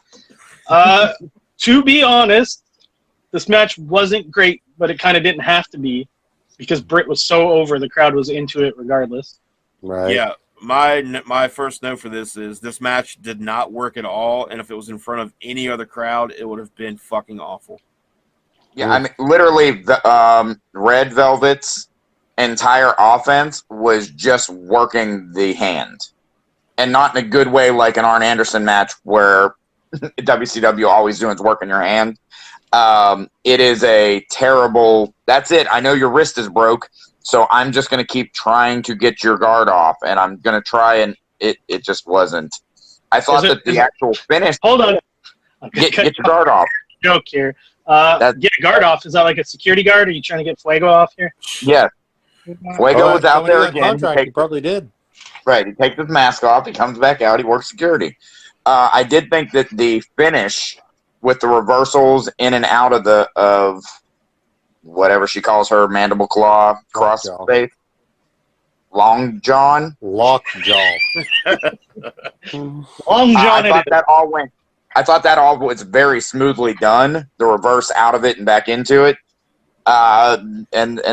To be honest, this match wasn't great, but it kind of didn't have to be because Britt was so over. The crowd was into it regardless. Right. Yeah. My first note for this is this match did not work at all, and if it was in front of any other crowd, it would have been fucking awful. Yeah, I mean, literally, the Red Velvet's entire offense was just working the hand, and not in a good way, like an Arn Anderson match where WCW always doing is working your hand. It is a terrible. That's it. I know your wrist is broke, so I'm just going to keep trying to get your guard off, and I'm going to try, and it just wasn't. I thought that the actual finish. Hold on. Get your guard off. Joke here. That's- Get a guard off. Is that like a security guard? Are you trying to get Fuego off here? Yeah. Fuego was out Coming there to that again. contract, he probably did. Right, he takes his mask off, he comes back out, he works security. I did think that the finish with the reversals in and out of whatever she calls her mandible claw cross Lockjaw. face, long john. Lockjaw. Long John I thought that all was very smoothly done. The reverse out of it and back into it, and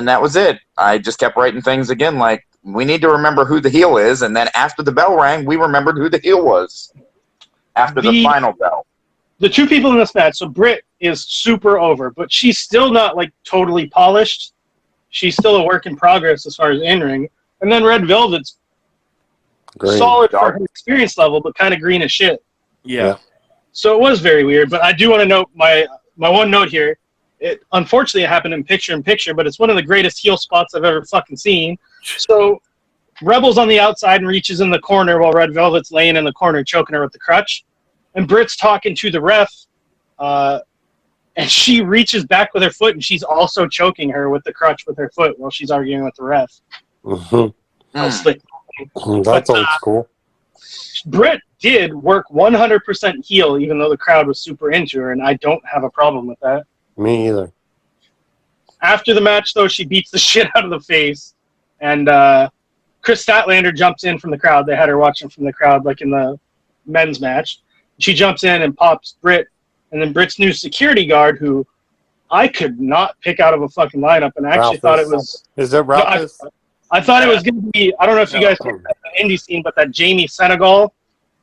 that was it. I just kept writing things again like, we need to remember who the heel is, and then after the bell rang, we remembered who the heel was. After the final bell. The two people in this match, so Britt is super over, but she's still not like totally polished. She's still a work in progress as far as in-ring. And then Red Velvet's Green. solid for her experience level, but kind of green as shit. Yeah. So it was very weird, but I do want to note my one note here. It unfortunately it happened in picture, but it's one of the greatest heel spots I've ever fucking seen. So Rebel's on the outside and reaches in the corner while Red Velvet's laying in the corner choking her with the crutch. And Britt's talking to the ref, and she reaches back with her foot, and she's also choking her with the crutch with her foot while she's arguing with the ref. How slick. That's old school. Britt did work 100% heel, even though the crowd was super into her, and I don't have a problem with that. Me either. After the match, though, she beats the shit out of the face, and Chris Statlander jumps in from the crowd. They had her watching from the crowd, like in the men's match. She jumps in and pops Britt, and then Britt's new security guard, who I could not pick out of a fucking lineup, and I actually thought it was... Is it Ralphus? I thought it was going to be... I don't know if you guys know the indie scene, but that Jamie Senegal,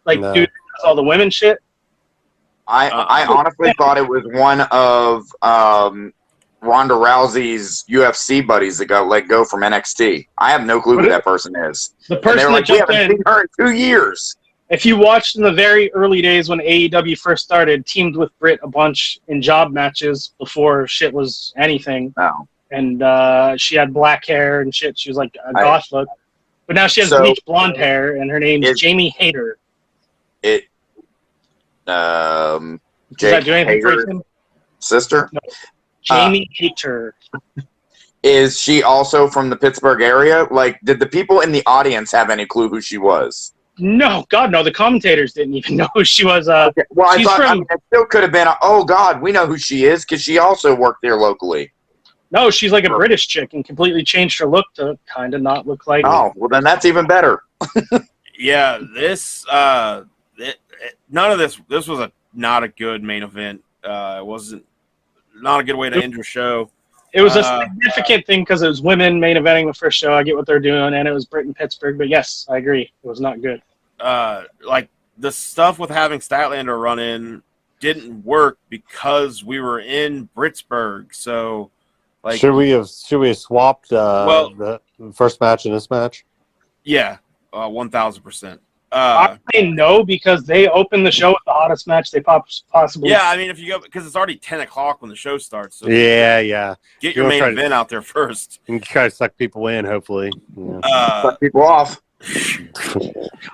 dude, does all the women shit. I honestly thought it was one of Ronda Rousey's UFC buddies that got let go from NXT. I have no clue who that person is. The person that we jumped haven't in... seen her in 2 years. If you watched in the very early days when AEW first started, teamed with Britt a bunch in job matches before shit was anything. Oh. And she had black hair and shit. She was like a goth look. But now she has bleached blonde hair, and her name's Jamie Hayter. Does that do anything for you? Sister? No. Jamie Hayter. Is she also from the Pittsburgh area? Like, did the people in the audience have any clue who she was? No, God, no. The commentators didn't even know who she was. Okay. Well, I thought it still could have been, oh, God, we know who she is because she also worked there locally. No, she's like a British chick and completely changed her look to kind of not look like... Oh, well, then that's even better. Yeah, this... none of this was not a good main event. It wasn't not a good way to end your show. It was a significant thing because it was women main eventing the first show. I get what they're doing, and it was Britt and Pittsburgh. But yes, I agree. It was not good. Like the stuff with having Statlander run in didn't work because we were in Pittsburgh. So, like, should we have swapped the first match and this match? Yeah, 1,000%. I say no because they opened the show with the hottest match they possibly. Yeah, I mean, if you go because it's already 10 o'clock when the show starts. So yeah. Get your main event out there first. And try to suck people in, hopefully. Suck people off.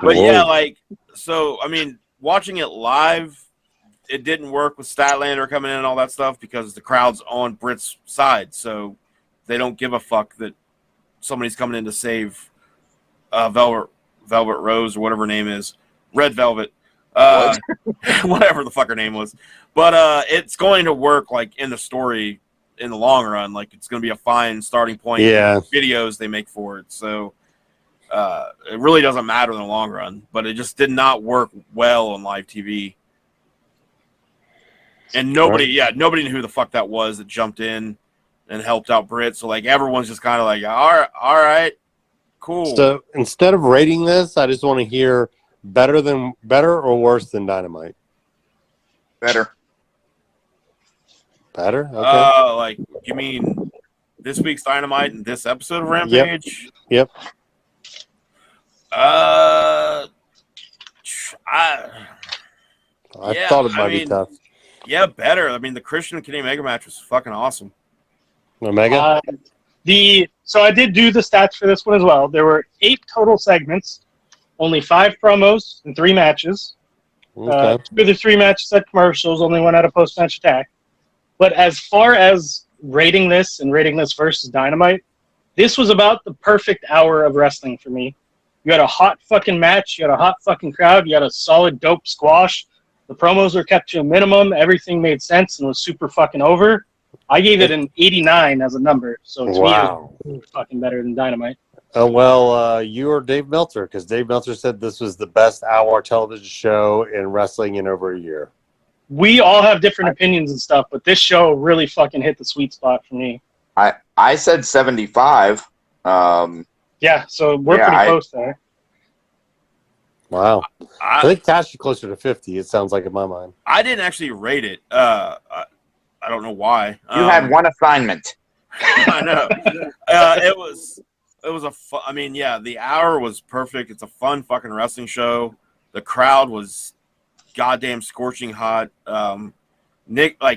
But yeah, like, so I mean, watching it live, it didn't work with Statlander coming in and all that stuff because the crowd's on Britt's side, so they don't give a fuck that somebody's coming in to save Velvet Rose or whatever her name is, Red Velvet, whatever the fuck her name was. But it's going to work like in the story in the long run. Like it's going to be a fine starting point. Yeah. Videos they make for it. So it really doesn't matter in the long run. But it just did not work well on live TV. And nobody knew who the fuck that was that jumped in and helped out Britt. So like everyone's just kind of like, all right. Cool. So instead of rating this, I just want to hear better or worse than Dynamite. Better. Okay. Like you mean this week's Dynamite and this episode of Rampage? Yep. I thought it might be tough. Yeah, better. I mean, the Christian and Kenny Omega match was fucking awesome. Omega? So I did do the stats for this one as well. There were 8 total segments, only 5 promos and 3 matches. Okay. 2 of the 3 matches had commercials, only one had a post-match attack. But as far as rating this versus Dynamite, this was about the perfect hour of wrestling for me. You had a hot fucking match, you had a hot fucking crowd, you had a solid dope squash. The promos were kept to a minimum, everything made sense and was super fucking over. I gave it an 89 as a number, so to me it was fucking better than Dynamite. You are Dave Meltzer, because Dave Meltzer said this was the best hour television show in wrestling in over a year. We all have different opinions and stuff, but this show really fucking hit the sweet spot for me. I said 75. Yeah, so we're pretty close there. Wow. I think Cash is closer to 50, it sounds like in my mind. I didn't actually rate it. I don't know why. You had one assignment. I know. It was I mean, yeah, the hour was perfect. It's a fun fucking wrestling show. The crowd was goddamn scorching hot.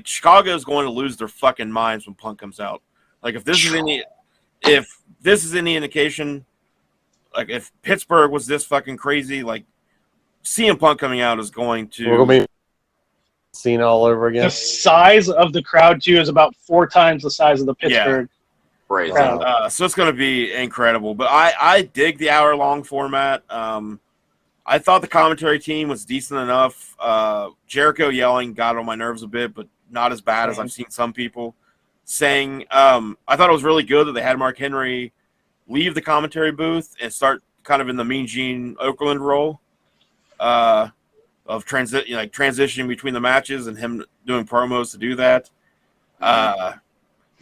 Chicago's going to lose their fucking minds when Punk comes out. Like, if this is any indication, like, if Pittsburgh was this fucking crazy, like, CM Punk coming out is going to... We're going to be seen all over again. The size of the crowd, too, is about 4 times the size of the Pittsburgh crowd. So it's going to be incredible. But I dig the hour-long format. I thought the commentary team was decent enough. Jericho yelling got on my nerves a bit, but not as bad as I've seen some people saying. I thought it was really good that they had Mark Henry leave the commentary booth and start kind of in the Mean Gene Okerlund role of transitioning between the matches and him doing promos to do that.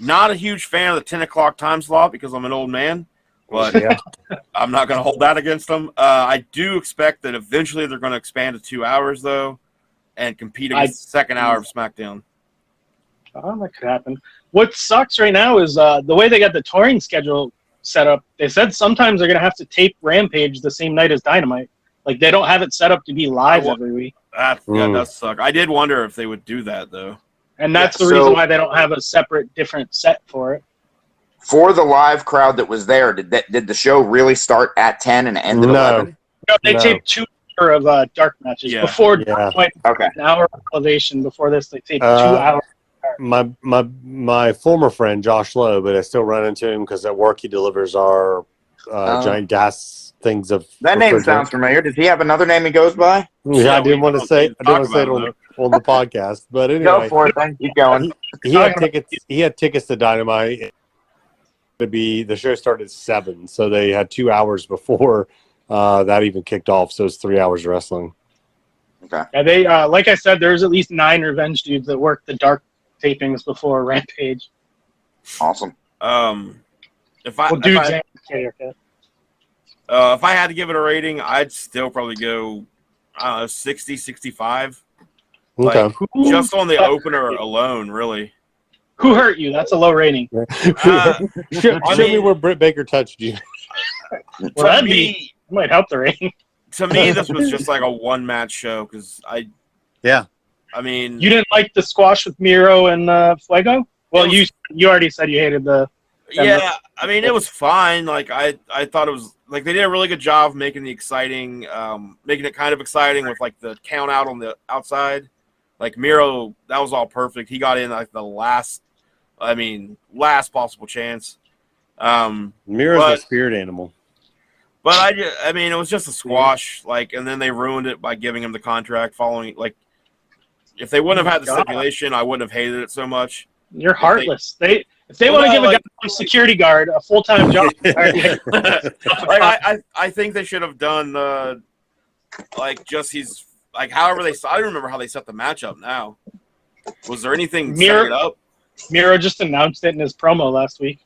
Not a huge fan of the 10 o'clock time slot because I'm an old man, but I'm not going to hold that against them. I do expect that eventually they're going to expand to 2 hours, though, and compete against the second hour of SmackDown. Oh, that could happen. What sucks right now is the way they got the touring schedule set up. They said sometimes they're going to have to tape Rampage the same night as Dynamite. Like, they don't have it set up to be live every week. That does suck. I did wonder if they would do that, though. And that's the reason why they don't have a separate, different set for it. For the live crowd that was there, did the show really start at 10 and end at 11? No, they taped 2 hours of dark matches before Dynamite. Okay. An hour of Elevation. Before this, they taped 2 hours. My former friend Josh Lowe, but I still run into him because at work he delivers our giant gas things of. That name sounds familiar. Does he have another name he goes by? Yeah, I didn't want to say it on the podcast, but anyway. Go for it, then. Keep going. He had tickets. He had tickets to Dynamite. The show started at 7, so they had 2 hours before that even kicked off. So it's 3 hours of wrestling. Okay. Yeah, they like I said, there's at least 9 Revenge dudes that worked the dark tapings before Rampage. Awesome. If I had to give it a rating, I'd still probably go 60, 65. Okay. Like, just on the opener alone, really. Who hurt you? That's a low rating. Show me where Britt Baker touched you. Well, might help the rating. To me, this was just like a one-match show because I mean, you didn't like the squash with Miro and Fuego? Well, you already said you hated the. Yeah, I mean, it was fine. Like I thought it was like they did a really good job making the exciting, making it kind of exciting with like the count out on the outside. Like Miro, that was all perfect. He got in like the last possible chance. Miro's a spirit animal. But I mean, it was just a squash. Like, and then they ruined it by giving him the contract following. Like, if they wouldn't have had the stipulation, I wouldn't have hated it so much. You're heartless. If they want to give a guy a security guard a full-time job, I think they should have done however they. I don't remember how they set the matchup. Now, was there anything setting it up? Miro just announced it in his promo last week.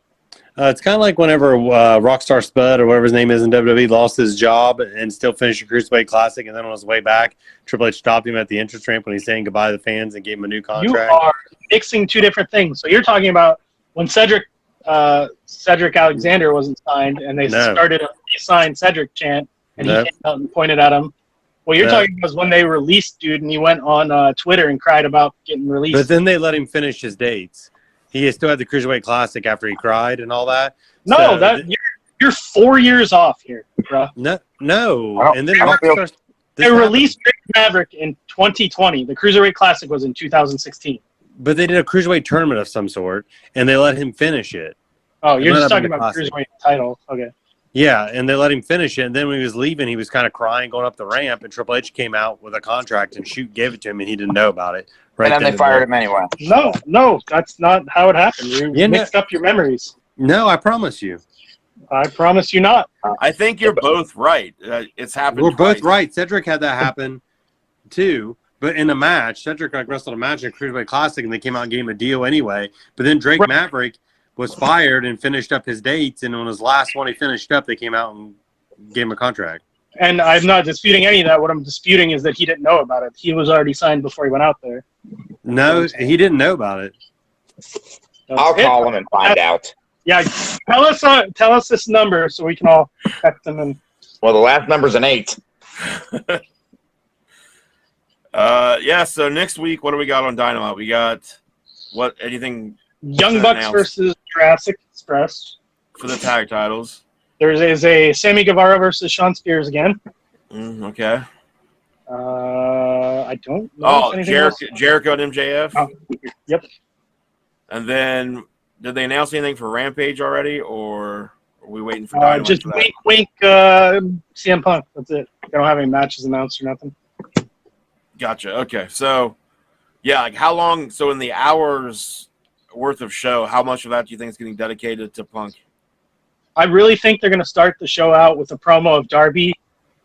It's kind of like whenever Rockstar Spud or whatever his name is in WWE lost his job and still finished the Cruiserweight Classic, and then on his way back, Triple H stopped him at the entrance ramp when he's saying goodbye to the fans and gave him a new contract. You are mixing 2 different things. So you're talking about when Cedric Alexander wasn't signed, and they started a signed Cedric chant, and he came out and pointed at him. What you're talking about is when they released dude, and he went on Twitter and cried about getting released. But then they let him finish his dates. He still had the Cruiserweight Classic after he cried and all that. No, you're 4 years off here, bro. No. And then Rockstar They released Drake Maverick in 2020. The Cruiserweight Classic was in 2016. But they did a cruiserweight tournament of some sort, and they let him finish it. Oh, you're It just might have talking been the about Classic. Cruiserweight title. Okay. Yeah, and they let him finish it. And then when he was leaving, he was kind of crying going up the ramp, and Triple H came out with a contract and gave it to him, and he didn't know about it. Right And then they fired him anyway. No, that's not how it happened. You mixed up your memories. No, I promise you. I promise you not. I think you're both right. It's happened. We're twice. both right. Cedric had that happen too, but in a match, Cedric wrestled a match in a Cruiserweight Classic, and they came out and gave him a deal anyway. But then Drake Maverick was fired and finished up his dates, and on his last one he finished up, they came out and gave him a contract. And I'm not disputing any of that. What I'm disputing is that he didn't know about it. He was already signed before he went out there. No, he didn't know about it. I'll call him and find out. Yeah, tell us this number so we can all text him. And Well, the last number's an 8. Yeah. So next week, what do we got on Dynamite? We got anything Young Bucks announced versus Jurassic Express. for the tag titles? There is a Sammy Guevara versus Sean Spears again. Okay. I don't know. Oh, if anything else. Jericho and MJF. Oh, yep. And then, did they announce anything for Rampage already, or are we waiting for Dynamite? Just for that? wink, CM Punk. That's it. They don't have any matches announced or nothing. Gotcha. Okay. So, yeah, like how long? So, in the hours worth of show, how much of that do you think is getting dedicated to Punk? I really think they're going to start the show out with a promo of Darby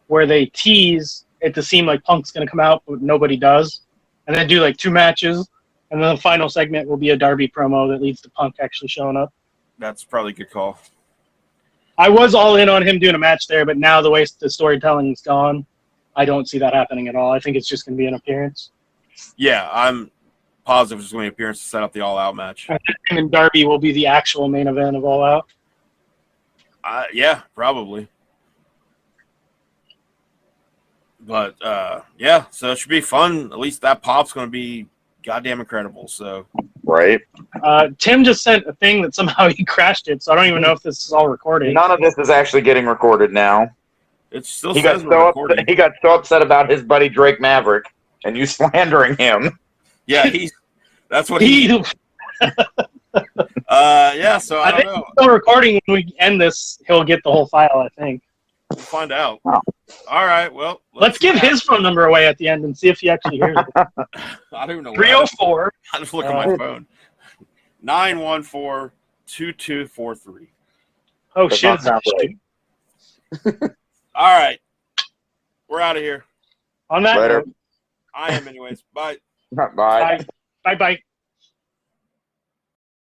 where they tease it to seem like Punk's going to come out, but nobody does. And then do like 2 matches. And then the final segment will be a Darby promo that leads to Punk actually showing up. That's probably a good call. I was all in on him doing a match there, but now the way the storytelling is gone, I don't see that happening at all. I think it's just going to be an appearance. Yeah, I'm positive it's going to be an appearance to set up the all-out match. And Darby will be the actual main event of All Out. Yeah, probably. But, yeah, so it should be fun. At least that pop's going to be goddamn incredible. So, Right. Tim just sent a thing that somehow he crashed it, so I don't even know if this is all recorded. None of this is actually getting recorded now. it still He got says we're recording. he got so upset about his buddy Drake Maverick and you slandering him. Yeah, that's what he. Yeah, so I don't know. Still recording. When we end this, he'll get the whole file, I think. We'll find out. Oh. All right, well. Let's give his phone number away at the end and see if he actually hears it. I don't even know. 304. I just look at my phone. 914-2243. Oh, Does shit. not sound right. All right. We're out of here. On that Later. note, I am anyways. Bye. Bye. bye. Bye-bye.